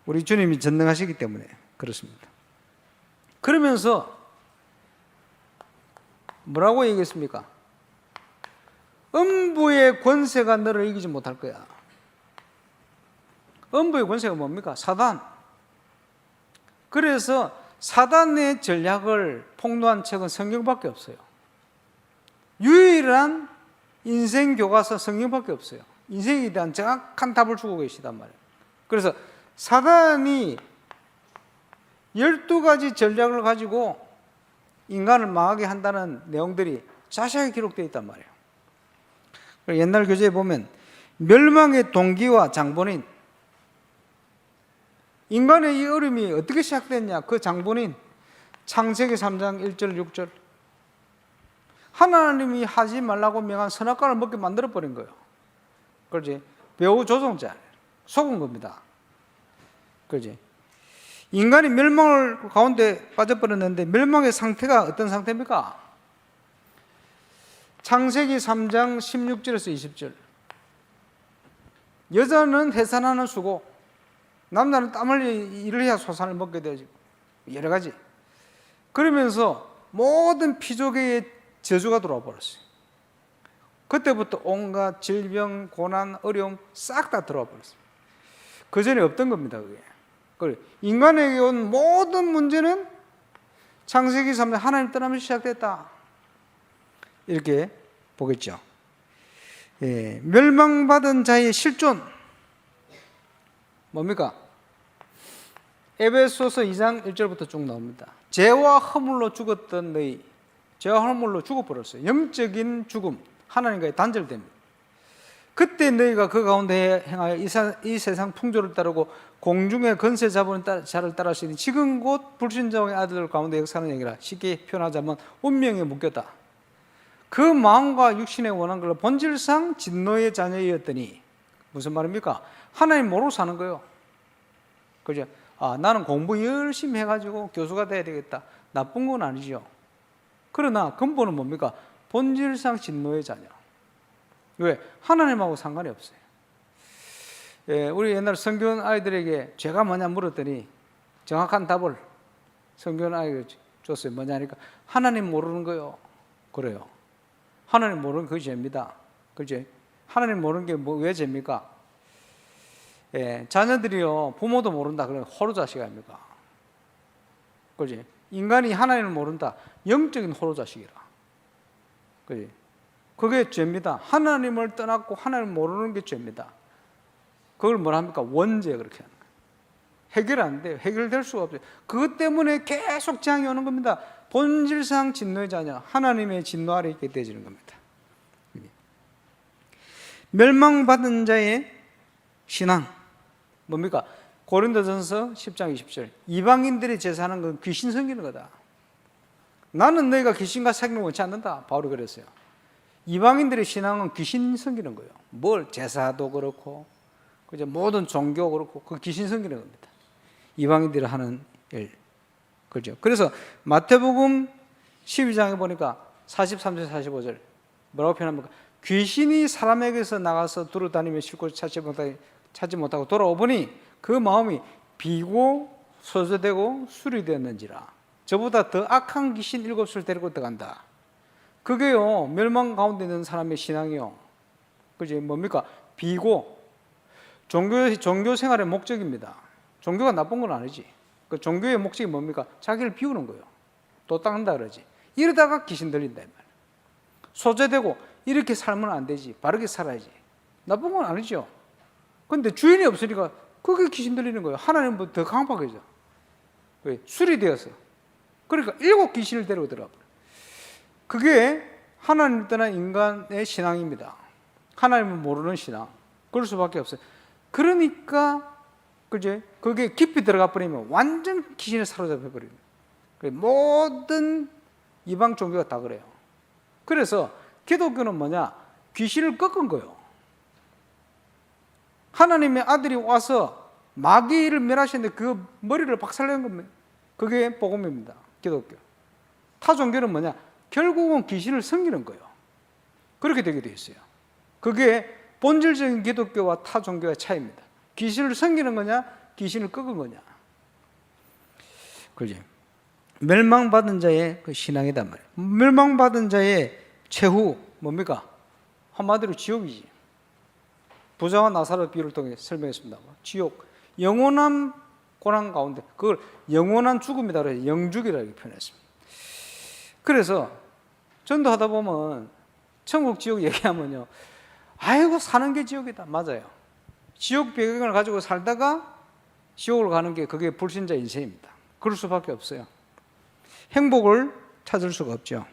우리 주님이 전능하시기 때문에 그렇습니다. 그러면서 뭐라고 얘기했습니까? 음부의 권세가 너를 이기지 못할 거야. 음부의 권세가 뭡니까? 사단. 그래서 사단의 전략을 폭로한 책은 성경밖에 없어요. 유일한 인생 교과서 성경밖에 없어요. 인생에 대한 정확한 답을 주고 계시단 말이에요. 그래서 사단이 12가지 전략을 가지고 인간을 망하게 한다는 내용들이 자세하게 기록되어 있단 말이에요. 옛날 교재에 보면 멸망의 동기와 장본인, 인간의 이 어려움이 어떻게 시작됐냐, 그 장본인 창세기 3장 1절 6절, 하나님이 하지 말라고 명한 선악과를 먹게 만들어버린 거예요. 그렇지? 배후 조종자, 속은 겁니다. 그렇지? 인간이 멸망을 가운데 빠져버렸는데 멸망의 상태가 어떤 상태입니까? 창세기 3장 16절에서 20절. 여자는 해산하는 수고, 남자는 땀 흘려 일을 해야 소산을 먹게 되지. 여러 가지. 그러면서 모든 피조계의 저주가 들어와 버렸어요. 그때부터 온갖 질병, 고난, 어려움 싹 다 들어와 버렸어요. 그 전에 없던 겁니다, 그게. 인간에게 온 모든 문제는 창세기 3장 하나님 떠나면서 시작됐다. 이렇게 보겠죠. 예, 멸망받은 자의 실존 뭡니까? 에베소서 2장 1절부터 쭉 나옵니다. 죄와 허물로 죽었던 너희, 죄와 허물로 죽어버렸어요. 영적인 죽음, 하나님과의 단절됩니다. 그때 너희가 그 가운데 행하여 이 세상 풍조를 따르고 공중의 건세 잡은 자를 따르시니 지금 곧 불신자의 아들 가운데 역사하는 얘기라. 쉽게 표현하자면 운명에 묶였다. 그 마음과 육신에 원한 걸로 본질상 진노의 자녀이었더니, 무슨 말입니까? 하나님 모르고 사는 거예요. 그죠? 아, 나는 공부 열심히 해가지고 교수가 돼야 되겠다. 나쁜 건 아니죠. 그러나 근본은 뭡니까? 본질상 진노의 자녀. 왜? 하나님하고 상관이 없어요. 예, 우리 옛날 성교원 아이들에게 죄가 뭐냐 물었더니 정확한 답을 성교원 아이가 줬어요. 뭐냐니까 하나님 모르는 거요. 그래요. 하나님 모르는 그 죄입니다. 그죠? 하나님 모르는 게 왜 죄입니까? 예, 자녀들이요, 부모도 모른다. 그러면 호로자식 아닙니까? 그지? 인간이 하나님을 모른다. 영적인 호로자식이라. 그지? 그게 죄입니다. 하나님을 떠났고 하나님을 모르는 게 죄입니다. 그걸 뭐라 합니까? 원죄, 그렇게 하는 거예요. 해결 안 돼요. 해결될 수가 없어요. 그것 때문에 계속 재앙이 오는 겁니다. 본질상 진노의 자녀, 하나님의 진노 아래 있게 되어지는 겁니다. 멸망받은 자의 신앙 뭡니까? 고린도전서 10장 20절. 이방인들이 제사하는 건 귀신 섬기는 거다. 나는 너희가 귀신과 사귀는 걸 원치 않는다. 바울이 그랬어요. 이방인들의 신앙은 귀신 섬기는 거예요. 뭘? 제사도 그렇고, 그죠? 모든 종교 그렇고, 그 귀신 섬기는 겁니다. 이방인들이 하는 일. 그죠? 그래서 마태복음 12장에 보니까 43절 45절 뭐라고 표현합니까? 귀신이 사람에게서 나가서 두루 다니며 싣고 찾지 못하고 돌아오보니 그 마음이 비고 소조되고 술이 되었는지라. 저보다 더 악한 귀신 7수를 데리고 들어간다. 그게요, 멸망 가운데 있는 사람의 신앙이요. 그지? 뭡니까? 비고. 종교 생활의 목적입니다. 종교가 나쁜 건 아니지. 그 종교의 목적이 뭡니까? 자기를 비우는 거예요. 또 닦는다 그러지. 이러다가 귀신 들린다 이 말이에요. 소재되고 이렇게 살면 안 되지. 바르게 살아야지. 나쁜 건 아니죠. 근데 주인이 없으니까 그게 귀신 들리는 거예요. 하나님보다 더 강박해져. 왜? 술이 되어서. 그러니까 7 귀신을 데리고 들어가 버려요. 그게 하나님을 떠난 인간의 신앙입니다. 하나님을 모르는 신앙. 그럴 수밖에 없어요. 그러니까 그제 그게 깊이 들어가 버리면 완전 귀신에 사로잡혀 버립니다. 모든 이방 종교가 다 그래요. 그래서 기독교는 뭐냐? 귀신을 꺾은 거예요. 하나님의 아들이 와서 마귀를 멸하시는데 그 머리를 박살낸 겁니다. 그게 복음입니다. 기독교. 타 종교는 뭐냐? 결국은 귀신을 섬기는 거예요. 그렇게 되게 되어 있어요. 그게 본질적인 기독교와 타 종교의 차이입니다. 귀신을 섬기는 거냐? 귀신을 꺾은 거냐? 그렇지? 멸망받은 자의 그 신앙이단 말이에요. 멸망받은 자의 최후 뭡니까? 한마디로 지옥이지. 부자와 나사로 비유를 통해 설명했습니다. 지옥, 영원한 고난 가운데 그걸 영원한 죽음이다 그래서 영죽이라고 표현했습니다. 그래서 전도하다 보면 천국 지옥 얘기하면요, 아이고 사는 게 지옥이다. 맞아요. 지옥 배경을 가지고 살다가 지옥을 가는 게 그게 불신자 인생입니다. 그럴 수밖에 없어요. 행복을 찾을 수가 없죠.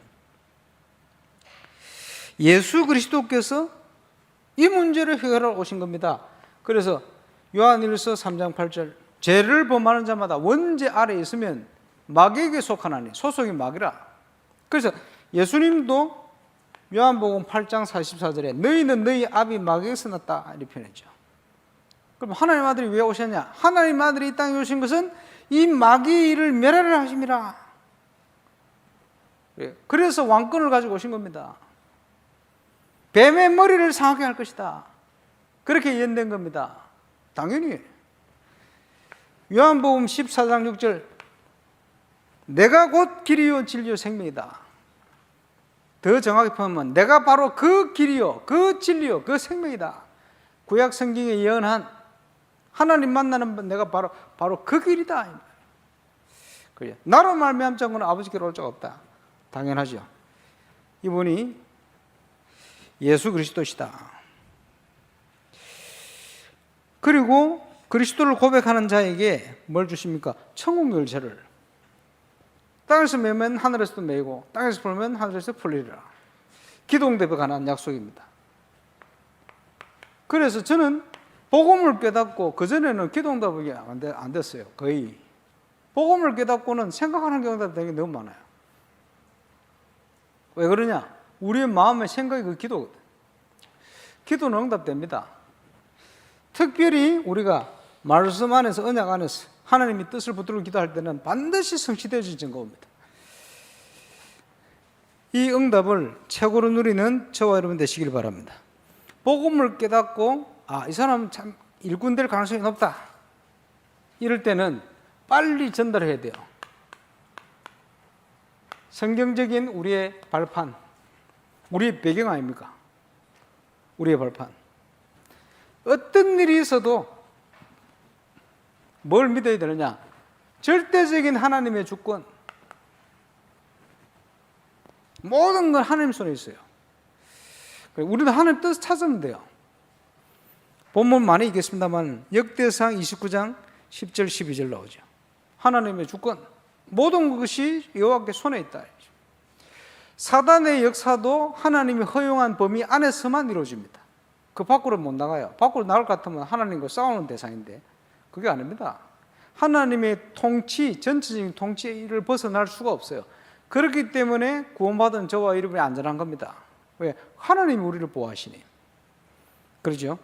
예수 그리스도께서 이 문제를 해결하러 오신 겁니다. 그래서 요한일서 3장 8절, 죄를 범하는 자마다 원죄 아래에 있으면 마귀에게 속하나니, 소속이 마귀라. 그래서 예수님도 요한복음 8장 44절에 너희는 너희 아비 마귀에게서 났다 이렇게 표현했죠. 그럼 하나님 아들이 왜 오셨냐? 하나님 아들이 이 땅에 오신 것은 이 마귀를 멸하려 하심이라. 그래서 왕권을 가지고 오신 겁니다. 뱀의 머리를 상하게 할 것이다. 그렇게 예언된 겁니다. 당연히 요한복음 14장 6절, 내가 곧 길이요 진리요 생명이다. 더 정확히 표현하면 내가 바로 그 길이요 그 진리요 그 생명이다. 구약 성경에 예언한 하나님 만나는 내가 바로 그 길이다. 그래, 나로 말미암지 않고는 아버지께로 올 자가 없다. 당연하죠. 이분이 예수 그리스도시다. 그리고 그리스도를 고백하는 자에게 뭘 주십니까? 천국 열쇠를. 땅에서 매면 하늘에서도 매이고 땅에서 풀면 하늘에서 풀리리라. 기도응답에 관한 약속입니다. 그래서 저는 복음을 깨닫고, 그전에는 기도응답이 안 됐어요. 거의. 복음을 깨닫고는 생각하는 경우가 되게 너무 많아요. 왜 그러냐? 우리의 마음의 생각이 그 기도거든. 기도는 응답됩니다. 특별히 우리가 말씀 안에서, 언약 안에서 하나님이 뜻을 붙들고 기도할 때는 반드시 성취되어질 증거입니다. 이 응답을 최고로 누리는 저와 여러분 되시길 바랍니다. 복음을 깨닫고 이 사람은 참 일꾼 될 가능성이 높다, 이럴 때는 빨리 전달해야 돼요. 성경적인 우리의 발판, 우리의 배경 아닙니까? 우리의 발판. 어떤 일이 있어도 뭘 믿어야 되느냐? 절대적인 하나님의 주권. 모든 건 하나님 손에 있어요. 우리도 하나님 뜻을 찾으면 돼요. 본문 많이 읽겠습니다만 역대상 29장 10절 12절 나오죠. 하나님의 주권, 모든 것이 여호와께 손에 있다. 사단의 역사도 하나님이 허용한 범위 안에서만 이루어집니다. 그 밖으로 못 나가요. 밖으로 나갈 것 같으면 하나님과 싸우는 대상인데 그게 아닙니다. 하나님의 통치, 전체적인 통치를 벗어날 수가 없어요. 그렇기 때문에 구원받은 저와 여러분이 안전한 겁니다. 왜? 하나님이 우리를 보호하시니. 그렇죠?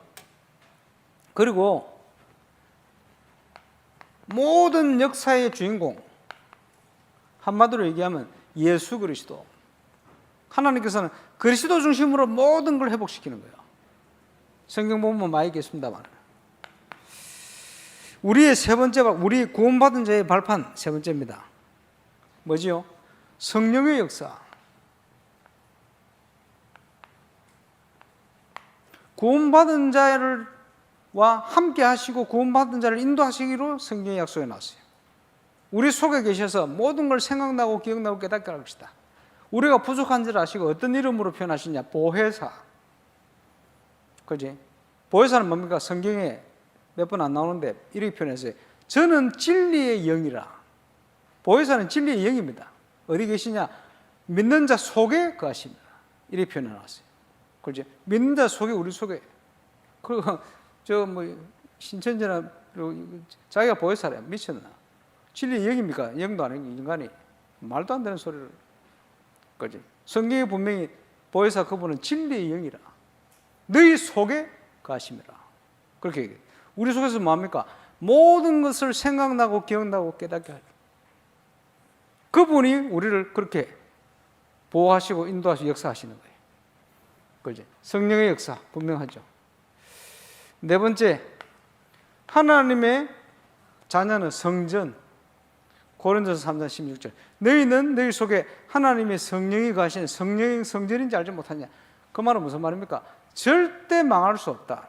그리고 모든 역사의 주인공, 한마디로 얘기하면 예수 그리스도. 하나님께서는 그리스도 중심으로 모든 걸 회복시키는 거예요. 성경 보면 많이 있겠습니다만, 우리의 세 번째, 우리 구원받은 자의 발판 세 번째입니다. 뭐지요? 성령의 역사. 구원받은 자와 함께 하시고 구원받은 자를 인도하시기로 성경의 약속해 놨어요. 우리 속에 계셔서 모든 걸 생각나고 기억나고 깨닫게 할 것이다. 우리가 부족한 줄 아시고 어떤 이름으로 표현하시냐? 보혜사. 그지? 보혜사는 뭡니까? 성경에 몇 번 안 나오는데 이렇게 표현했어요. 저는 진리의 영이라. 보혜사는 진리의 영입니다. 어디 계시냐? 믿는 자 속에 거하십니다. 이렇게 표현해 놨어요. 그렇죠? 믿는 자 속에, 우리 속에. 그리고 신천지나 자기가 보혜사래요. 미쳤나? 진리의 영입니까? 영도 아니고 인간이. 말도 안 되는 소리를. 그렇죠? 성경에 분명히 보혜사 그분은 진리의 영이라. 너희 속에 거하심이라. 그렇게 얘기해요. 우리 속에서 뭐합니까? 모든 것을 생각나고 기억나고 깨닫게 하죠. 그분이 우리를 그렇게 보호하시고 인도하시고 역사하시는 거예요. 그죠? 성령의 역사 분명하죠. 네 번째, 하나님의 자녀는 성전. 고린도서 3장 16절. 너희는 너희 속에 하나님의 성령이 가신 성령의 성전인지 알지 못하냐? 그 말은 무슨 말입니까? 절대 망할 수 없다.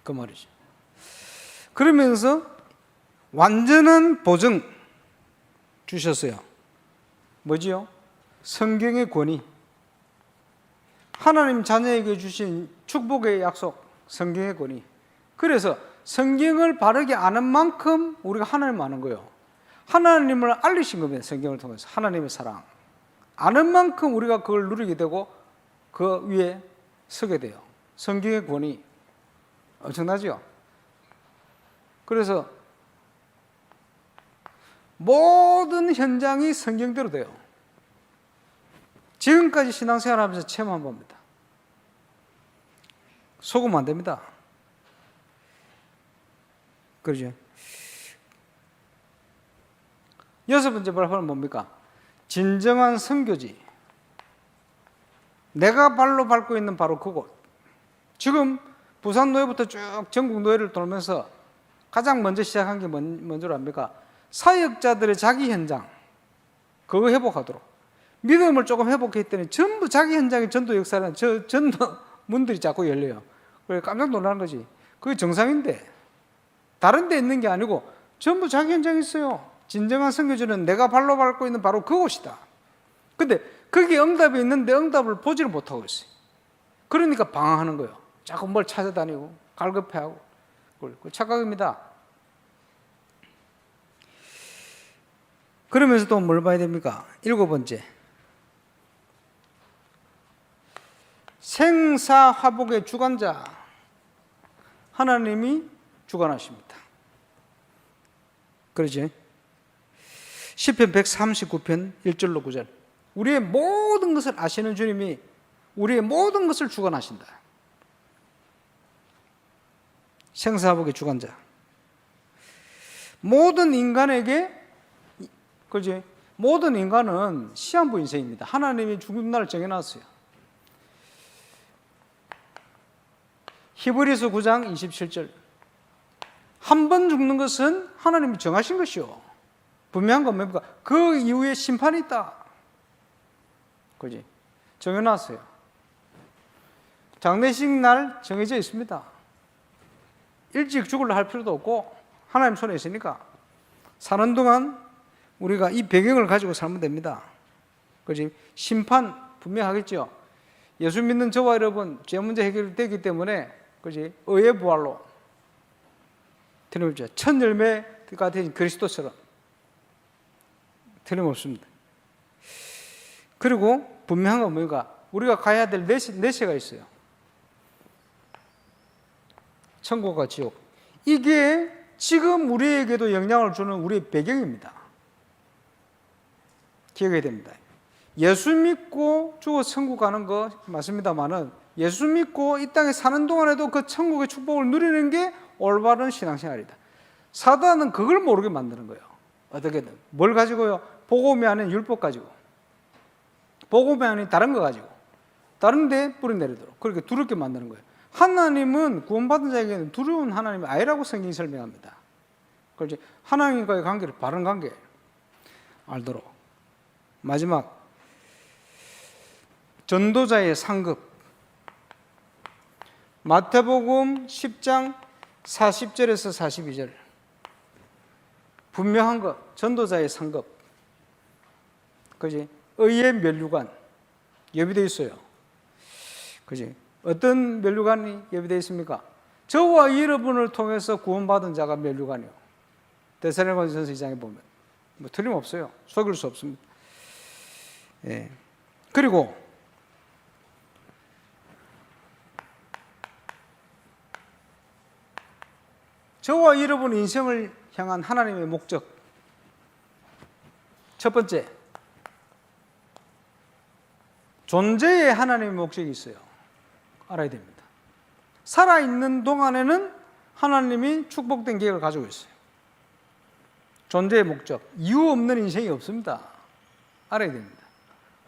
그 말이죠. 그러면서 완전한 보증 주셨어요. 뭐지요? 성경의 권위. 하나님 자녀에게 주신 축복의 약속, 성경의 권위. 그래서 성경을 바르게 아는 만큼 우리가 하나님을 아는 거예요. 하나님을 알리신 겁니다. 성경을 통해서. 하나님의 사랑. 아는 만큼 우리가 그걸 누리게 되고 그 위에 서게 돼요. 성경의 권위. 엄청나죠? 그래서 모든 현장이 성경대로 돼요. 지금까지 신앙생활 하면서 체험한 겁니다. 속으면 안 됩니다. 그러죠? 여섯 번째 발표는 뭡니까? 진정한 선교지. 내가 발로 밟고 있는 바로 그곳. 지금 부산 노예부터 쭉 전국 노예를 돌면서 가장 먼저 시작한 게 뭔지 압니까? 사역자들의 자기 현장, 그거 회복하도록. 믿음을 조금 회복했더니 전부 자기 현장의 전도 역사는 전도 문들이 자꾸 열려요. 그래 깜짝 놀라는 거지. 그게 정상인데 다른 데 있는 게 아니고 전부 자기 현장에 있어요. 진정한 선교지는 내가 발로 밟고 있는 바로 그곳이다. 근데 거기에 응답이 있는데 응답을 보지를 못하고 있어요. 그러니까 방황하는 거예요. 자꾸 뭘 찾아다니고 갈급해하고. 그 착각입니다. 그러면서 또 뭘 봐야 됩니까? 일곱 번째, 생사화복의 주관자, 하나님이 주관하십니다. 그러지? 시편 139편 1절로 9절. 우리의 모든 것을 아시는 주님이 우리의 모든 것을 주관하신다. 생사화복의 주관자. 모든 인간에게, 그지? 모든 인간은 시한부 인생입니다. 하나님이 죽는 날을 정해놨어요. 히브리서 9장 27절. 한 번 죽는 것은 하나님이 정하신 것이요. 분명한 건 뭡니까? 그 이후에 심판이 있다. 그지? 정해놨어요. 장례식 날 정해져 있습니다. 일찍 죽으려 할 필요도 없고 하나님 손에 있으니까 사는 동안 우리가 이 배경을 가지고 살면 됩니다. 그지? 심판 분명하겠죠. 예수 믿는 저와 여러분 죄 문제 해결되기 때문에 그지? 의의 부활로 틀림없죠. 첫 열매가 된 그리스도처럼 틀림없습니다. 그리고 분명한 건 뭐가? 우리가 가야 될 내세가 있어요. 천국과 지옥. 이게 지금 우리에게도 영향을 주는 우리의 배경입니다. 기억해야 됩니다. 예수 믿고 죽어 천국 가는 거 맞습니다만은 예수 믿고 이 땅에 사는 동안에도 그 천국의 축복을 누리는 게 올바른 신앙생활이다. 사단은 그걸 모르게 만드는 거예요. 어떻게든. 뭘 가지고요? 복음이 아닌 율법 가지고. 복음이 아닌 다른 거 가지고. 다른 데 뿌리내리도록. 그렇게 두렵게 만드는 거예요. 하나님은 구원받은 자에게는 두려운 하나님이 아니라고 성경이 설명합니다. 그렇지? 하나님과의 관계를 바른 관계 알도록. 마지막, 전도자의 상급. 마태복음 10장 40절에서 42절. 분명한 것, 전도자의 상급. 그지? 의의 면류관 예비되어 있어요. 그지? 어떤 면류관이 예비되어 있습니까? 저와 여러분을 통해서 구원받은 자가 면류관이요. 데살로니가전서 2장에 보면 뭐 틀림없어요. 속일 수 없습니다. 예. 그리고 저와 여러분 인생을 향한 하나님의 목적. 첫 번째, 존재에 하나님의 목적이 있어요. 알아야 됩니다. 살아있는 동안에는 하나님이 축복된 계획을 가지고 있어요. 존재의 목적. 이유 없는 인생이 없습니다. 알아야 됩니다.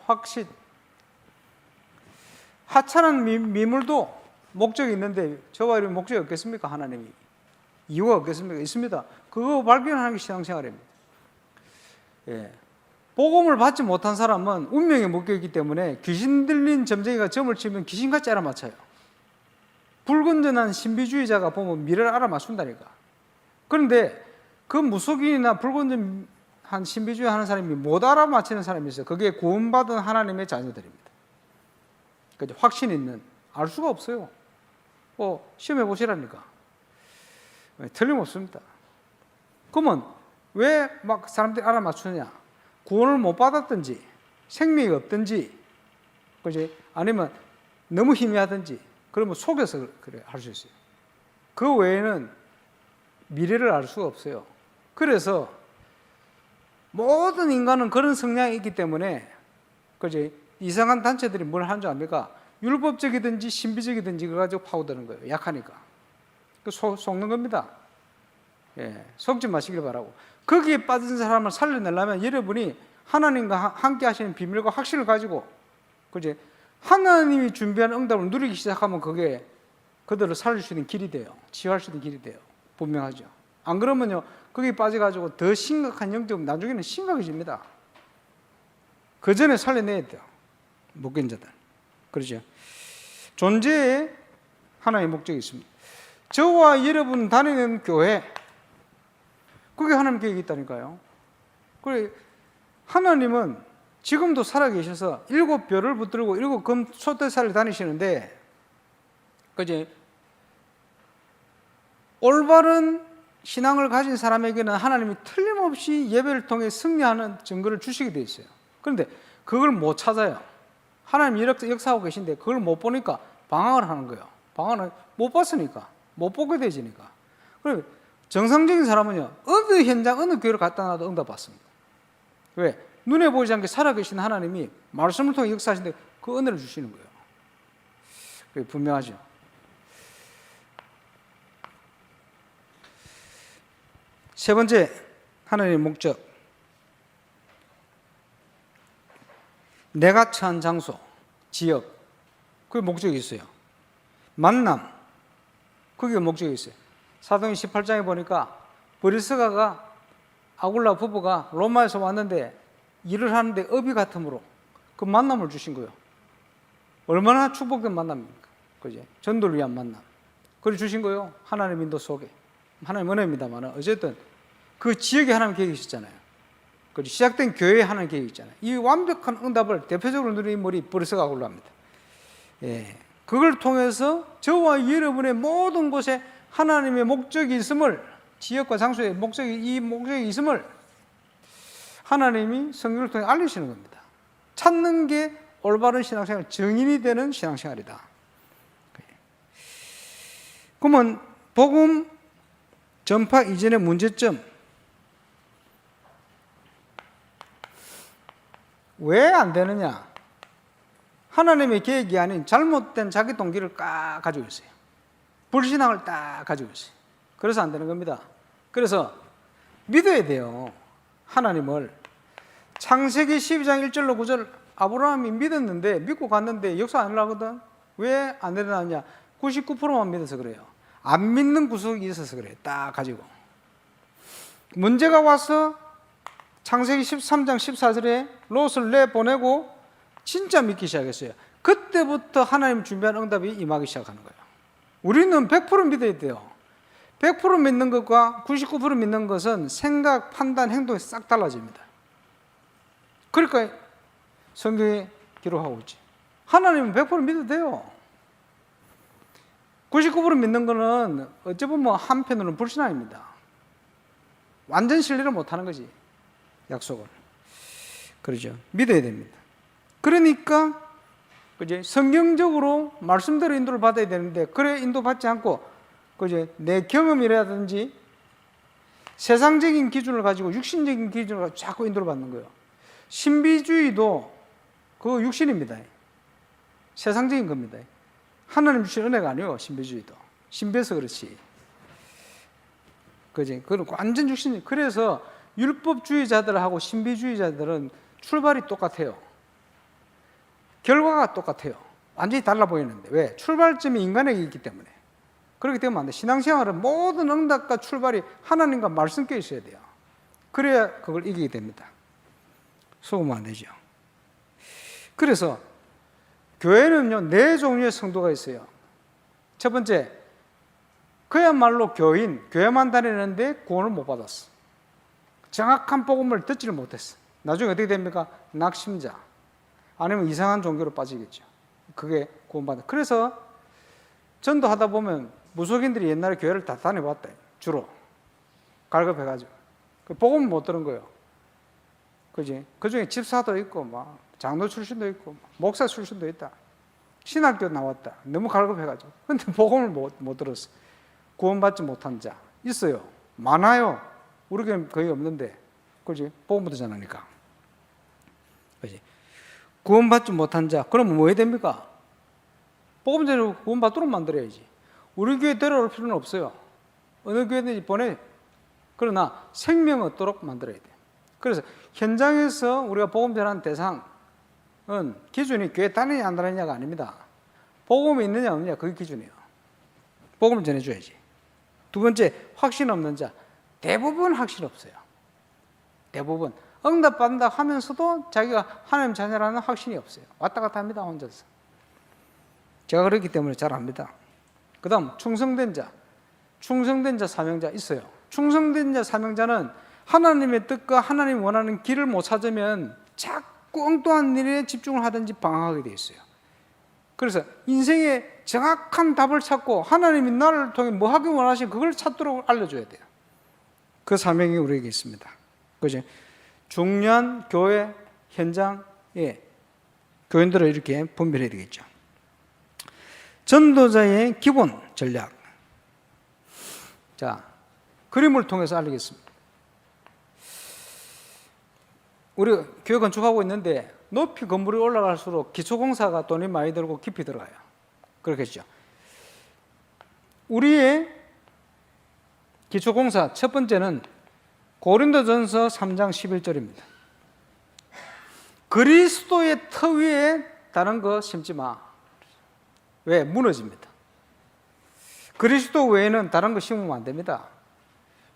확신. 하찮은 미물도 목적이 있는데 저와 여러분 목적이 없겠습니까? 하나님이. 이유가 없겠습니까? 있습니다. 그거 발견하는 게 신앙생활입니다. 예. 복음을 받지 못한 사람은 운명에 묶여있기 때문에 귀신 들린 점쟁이가 점을 치면 귀신같이 알아맞혀요. 불건전한 신비주의자가 보면 미래를 알아맞춘다니까. 그런데 그 무속인이나 불건전한 신비주의 하는 사람이 못 알아맞히는 사람이 있어요. 그게 구원받은 하나님의 자녀들입니다. 그러니까 확신 있는, 알 수가 없어요. 시험해 보시라니까. 틀림없습니다. 그러면 왜 막 사람들이 알아맞추느냐? 구원을 못 받았든지, 생명이 없든지, 그지? 아니면 너무 희미하든지, 그러면 속여서 그래 할 수 있어요. 그 외에는 미래를 알 수가 없어요. 그래서 모든 인간은 그런 성향이 있기 때문에, 그지? 이상한 단체들이 뭘 하는 줄 압니까? 율법적이든지 신비적이든지 그거 가지고 파고드는 거예요. 약하니까. 속는 겁니다. 예, 속지 마시길 바라고. 거기에 빠진 사람을 살려내려면 여러분이 하나님과 함께 하시는 비밀과 확신을 가지고, 그지? 하나님이 준비한 응답을 누리기 시작하면 그게 그들을 살릴 수 있는 길이 돼요. 치유할 수 있는 길이 돼요. 분명하죠. 안 그러면요, 거기에 빠져가지고 더 심각한 영적, 나중에는 심각해집니다. 그 전에 살려내야 돼요. 목견 자들. 그렇죠. 존재에 하나의 목적이 있습니다. 저와 여러분 다니는 교회, 그게 하나님 계획이 있다니까요. 그래, 하나님은 지금도 살아계셔서 7별을 붙들고 7금 소떼살을 다니시는데, 그지? 올바른 신앙을 가진 사람에게는 하나님이 틀림없이 예배를 통해 승리하는 증거를 주시게 돼 있어요. 그런데 그걸 못 찾아요. 하나님이 이렇게 역사하고 계신데 그걸 못 보니까 방황을 하는 거예요. 방황을 못 봤으니까, 못 보게 되지니까. 그래, 정상적인 사람은요, 어느 현장, 어느 교회를 갖다 놔도 응답 받습니다. 왜? 눈에 보이지 않게 살아계신 하나님이 말씀을 통해 역사하시는데 그 은혜를 주시는 거예요. 그게 분명하죠. 세 번째, 하나님의 목적. 내가 처한 장소, 지역, 그게 목적이 있어요. 만남, 그게 목적이 있어요. 사도행 18장에 보니까 브리스가가 아굴라 부부가 로마에서 왔는데 일을 하는데 업이 같으므로 그 만남을 주신 거예요. 얼마나 축복된 만남입니까? 그지? 전도를 위한 만남. 그걸 주신 거예요. 하나님 인도 속에. 하나님 은혜입니다만 어쨌든 그 지역에 하나님 계획이 있었잖아요. 그리고 시작된 교회에 하나님 계획이 있잖아요. 이 완벽한 응답을 대표적으로 누린 인물이 브리스가 아굴라입니다. 예, 그걸 통해서 저와 여러분의 모든 곳에 하나님의 목적이 있음을, 지역과 장소에 이 목적이 있음을 하나님이 성경을 통해 알리시는 겁니다. 찾는 게 올바른 신앙생활, 정인이 되는 신앙생활이다. 그러면 복음 전파 이전의 문제점, 왜 안 되느냐? 하나님의 계획이 아닌 잘못된 자기 동기를 딱 가지고 있어요. 불신앙을 딱 가지고 있어요. 그래서 안 되는 겁니다. 그래서 믿어야 돼요. 하나님을. 창세기 12장 1절로 9절, 아브라함이 믿었는데, 믿고 갔는데 역사 안 일어나거든. 왜 안 일어나냐? 99%만 믿어서 그래요. 안 믿는 구석이 있어서 그래요. 딱 가지고. 문제가 와서 창세기 13장 14절에 롯을 내보내고 진짜 믿기 시작했어요. 그때부터 하나님 준비한 응답이 임하기 시작하는 거예요. 우리는 100% 믿어야 돼요. 100% 믿는 것과 99% 믿는 것은 생각, 판단, 행동이 싹 달라집니다. 그러니까 성경에 기록하고 있지. 하나님은 100% 믿어도 돼요. 99% 믿는 거는 어찌 보면 한편으로는 불신앙입니다. 완전 신뢰를 못하는 거지. 약속을. 그러죠. 믿어야 됩니다. 그러니까 그제 성경적으로 말씀대로 인도를 받아야 되는데, 그래 인도받지 않고 그제 내 경험이라든지 세상적인 기준을 가지고, 육신적인 기준을 가지고 자꾸 인도를 받는 거예요. 신비주의도 그 육신입니다. 세상적인 겁니다. 하나님 주신 은혜가 아니에요. 신비주의도 신비해서 그렇지. 그지? 그건 완전 육신이. 그래서 율법주의자들하고 신비주의자들은 출발이 똑같아요. 결과가 똑같아요. 완전히 달라 보이는데. 왜? 출발점이 인간에게 있기 때문에. 그렇기 때문에 안 돼. 신앙생활은 모든 응답과 출발이 하나님과 말씀께 있어야 돼요. 그래야 그걸 이기게 됩니다. 속으면 안 되죠. 그래서 교회는요, 4종류의 성도가 있어요. 첫 번째, 그야말로 교회만 다니는데 구원을 못 받았어. 정확한 복음을 듣지를 못했어. 나중에 어떻게 됩니까? 낙심자 아니면 이상한 종교로 빠지겠죠. 그게 구원받는. 그래서 전도하다 보면 무속인들이 옛날에 교회를 다 다녀봤다. 주로 갈급해가지고 복음을 못 들은 거예요. 그지? 그 중에 집사도 있고 막 장로 출신도 있고 목사 출신도 있다. 신학교 나왔다. 너무 갈급해가지고. 근데 복음을 못 들었어. 구원받지 못한 자 있어요. 많아요. 우리 교회 거의 없는데, 그렇지? 복음 듣지 않으니까. 그렇지? 구원받지 못한 자, 그러면 뭐 해야 됩니까? 복음 전에 구원받도록 만들어야지. 우리 교회 데려올 필요는 없어요. 어느 교회든지 보내. 그러나 생명 얻도록 만들어야 돼. 그래서 현장에서 우리가 복음 전하는 대상은 기준이 교회 다니냐 안 다니냐가 아닙니다. 복음이 있느냐 없느냐 그게 기준이에요. 복음을 전해줘야지. 두 번째, 확신 없는 자. 대부분 확신 없어요. 대부분 응답받는다 하면서도 자기가 하나님 자녀라는 확신이 없어요. 왔다 갔다 합니다. 혼자서. 제가 그렇기 때문에 잘 압니다. 그 다음 충성된 자. 충성된 자 사명자 있어요. 충성된 자 사명자는 하나님의 뜻과 하나님 원하는 길을 못 찾으면 자꾸 엉뚱한 일에 집중을 하든지 방황하게 돼 있어요. 그래서 인생의 정확한 답을 찾고 하나님이 나를 통해 뭐 하기 원하시는 그걸 찾도록 알려줘야 돼요. 그 사명이 우리에게 있습니다. 그죠? 중요한 교회 현장에 교인들을 이렇게 분별해야 되겠죠. 전도자의 기본 전략. 자, 그림을 통해서 알리겠습니다. 우리 교회 건축하고 있는데 높이 건물이 올라갈수록 기초공사가 돈이 많이 들고 깊이 들어가요. 그렇겠죠. 우리의 기초공사 첫 번째는 고린도전서 3장 11절입니다. 그리스도의 터 위에 다른 거 심지 마. 왜? 무너집니다. 그리스도 외에는 다른 거 심으면 안 됩니다.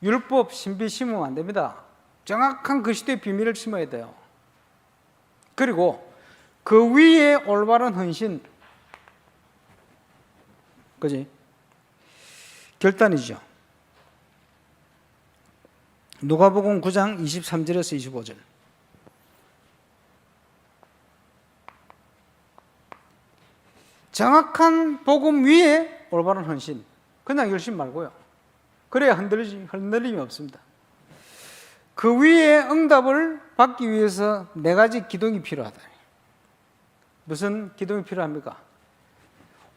율법, 신비 심으면 안 됩니다. 정확한 그 시대의 비밀을 심어야 돼요. 그리고 그 위에 올바른 헌신, 그지? 결단이죠. 누가복음 9장 23절에서 25절. 정확한 복음 위에 올바른 헌신. 그냥 열심 말고요. 그래야 흔들림이 없습니다. 그 위에 응답을 받기 위해서 네 가지 기둥이 필요하다. 무슨 기둥이 필요합니까?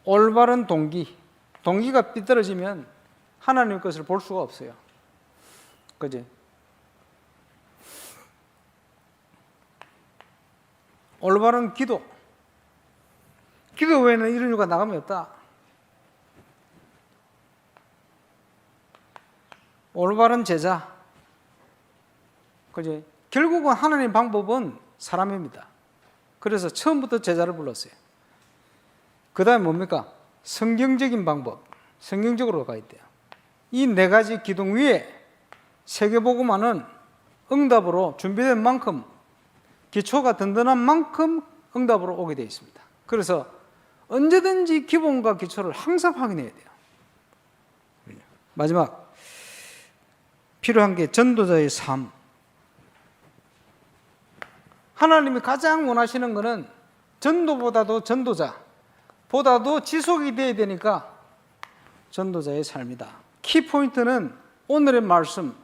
올바른 동기. 동기가 삐뚤어지면 하나님의 것을 볼 수가 없어요. 그지? 올바른 기도. 기도 외에는 이런 이유가 나감이 없다. 올바른 제자. 그지? 결국은 하나님 방법은 사람입니다. 그래서 처음부터 제자를 불렀어요. 그 다음에 뭡니까? 성경적인 방법. 성경적으로 가야 돼요. 이 네 가지 기둥 위에 세계복음화는 응답으로 준비된 만큼, 기초가 든든한 만큼 응답으로 오게 되어 있습니다. 그래서 언제든지 기본과 기초를 항상 확인해야 돼요. 마지막 필요한 게 전도자의 삶. 하나님이 가장 원하시는 것은 전도보다도 전도자보다도 지속이 돼야 되니까 전도자의 삶이다. 키포인트는 오늘의 말씀,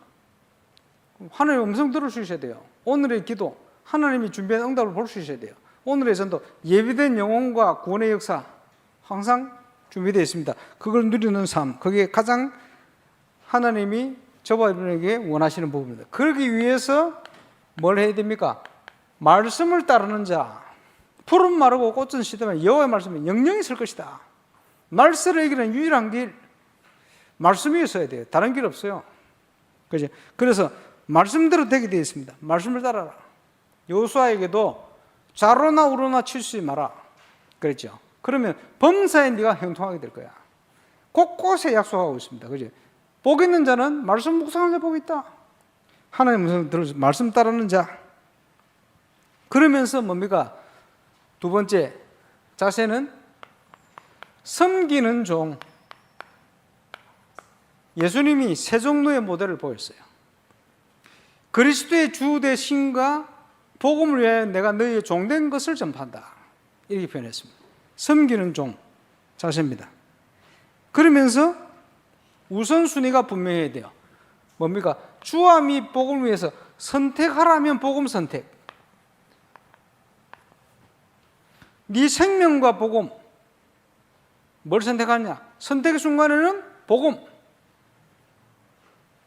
하나님의 음성 들을 수 있어야 돼요. 오늘의 기도, 하나님이 준비한 응답을 볼 수 있어야 돼요. 오늘의 전도, 예비된 영혼과 구원의 역사 항상 준비되어 있습니다. 그걸 누리는 삶, 그게 가장 하나님이 저와 여러분에게 원하시는 부분입니다. 그러기 위해서 뭘 해야 됩니까? 말씀을 따르는 자. 푸른 마르고 꽃은 시들면 여호와의 말씀은 영영이 있을 것이다. 말씀을 이기는 유일한 길, 말씀이 있어야 돼요. 다른 길 없어요. 그죠? 그래서 말씀대로 되게 되어 있습니다. 말씀을 따라라. 여호수아에게도 좌로나 우로나 치우치지 마라 그랬죠. 그러면 범사에 네가 형통하게 될 거야. 곳곳에 약속하고 있습니다. 그죠? 복 있는 자는 말씀 묵상하는 자 복이 있다. 하나님 말씀 들어서 말씀 따르는 자. 그러면서 뭡니까? 두 번째 자세는 섬기는 종. 예수님이 세 종류의 모델을 보였어요. 그리스도의 주 되심과 복음을 위하여 내가 너희의 종된 것을 전파한다, 이렇게 표현했습니다. 섬기는 종 자세입니다. 그러면서 우선순위가 분명해야 돼요. 뭡니까? 주와 및 복음을 위해서 선택하라면 복음 선택. 네 생명과 복음, 뭘 선택하느냐? 선택의 순간에는 복음.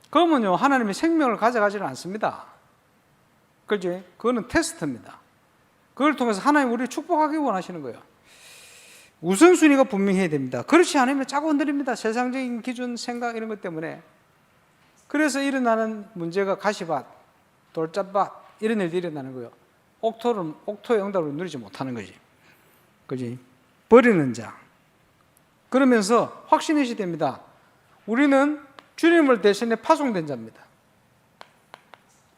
그러면요, 하나님이 생명을 가져가지는 않습니다. 그렇지? 그거는 테스트입니다. 그걸 통해서 하나님 우리를 축복하기 원하시는 거예요. 우선순위가 분명해야 됩니다. 그렇지 않으면 자꾸 흔들립니다. 세상적인 기준, 생각 이런 것 때문에. 그래서 일어나는 문제가 가시밭, 돌짝밭 이런 일들이 일어나는 거예요. 옥토의 응답을 누리지 못하는 거지. 그지? 버리는 자. 그러면서 확신이 됩니다. 우리는 주님을 대신해 파송된 자입니다.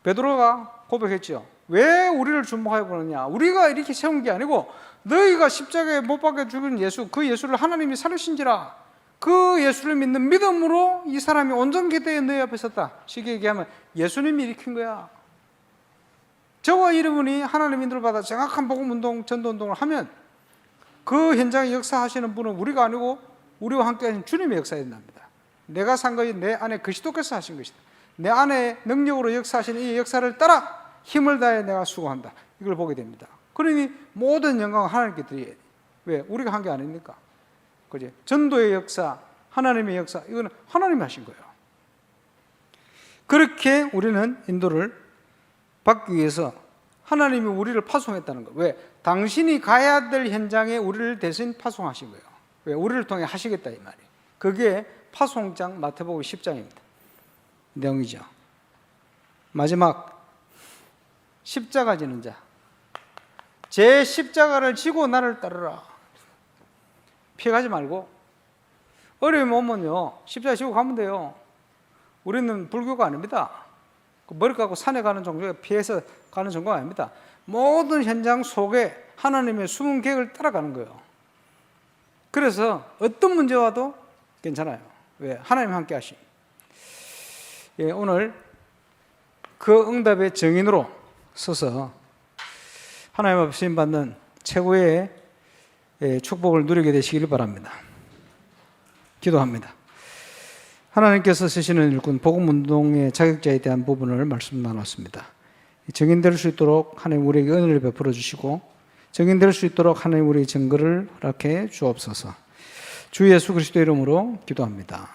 베드로가 고백했죠. 왜 우리를 주목하여 보느냐? 우리가 이렇게 세운 게 아니고 너희가 십자가에 못 박혀 죽은 예수, 그 예수를 하나님이 살리신지라. 그 예수를 믿는 믿음으로 이 사람이 온전히 되어 너희 앞에 섰다. 쉽게 얘기하면 예수님이 일으킨 거야. 저와 여러분이 하나님 인도를 받아 정확한 복음운동, 전도운동을 하면 그 현장에 역사하시는 분은 우리가 아니고 우리와 함께 하신 주님의 역사에 된답니다. 내가 산 것이 내 안에 그리스도께서 하신 것이다. 내 안에 능력으로 역사하시는 이 역사를 따라 힘을 다해 내가 수고한다. 이걸 보게 됩니다. 그러니 모든 영광을 하나님께 드려야 돼. 왜? 우리가 한 게 아닙니까? 그지? 전도의 역사, 하나님의 역사, 이거는 하나님이 하신 거예요. 그렇게 우리는 인도를 받기 위해서 하나님이 우리를 파송했다는 거예요. 왜? 당신이 가야 될 현장에 우리를 대신 파송하신 거예요. 왜? 우리를 통해 하시겠다 이 말이에요. 그게 파송장 마태복음 10장입니다. 내용이죠. 마지막 십자가 지는 자. 제 십자가를 지고 나를 따르라. 피해가지 말고 어려움이 오면요 십자가 지고 가면 돼요. 우리는 불교가 아닙니다. 머리 깎고 산에 가는 종교가 피해서 가는 종교가 아닙니다. 모든 현장 속에 하나님의 숨은 계획을 따라가는 거예요. 그래서 어떤 문제 와도 괜찮아요. 왜? 하나님 함께 하심. 예, 오늘 그 응답의 증인으로 서서 하나님 앞에 쓰임받는 최고의 축복을 누리게 되시기를 바랍니다. 기도합니다. 하나님께서 쓰시는 일꾼 복음운동의 자격자에 대한 부분을 말씀 나눴습니다. 증인될 수 있도록 하나님 우리에게 은혜를 베풀어 주시고 증인될 수 있도록 하나님 우리의 증거를 허락해 주옵소서. 주 예수 그리스도 이름으로 기도합니다.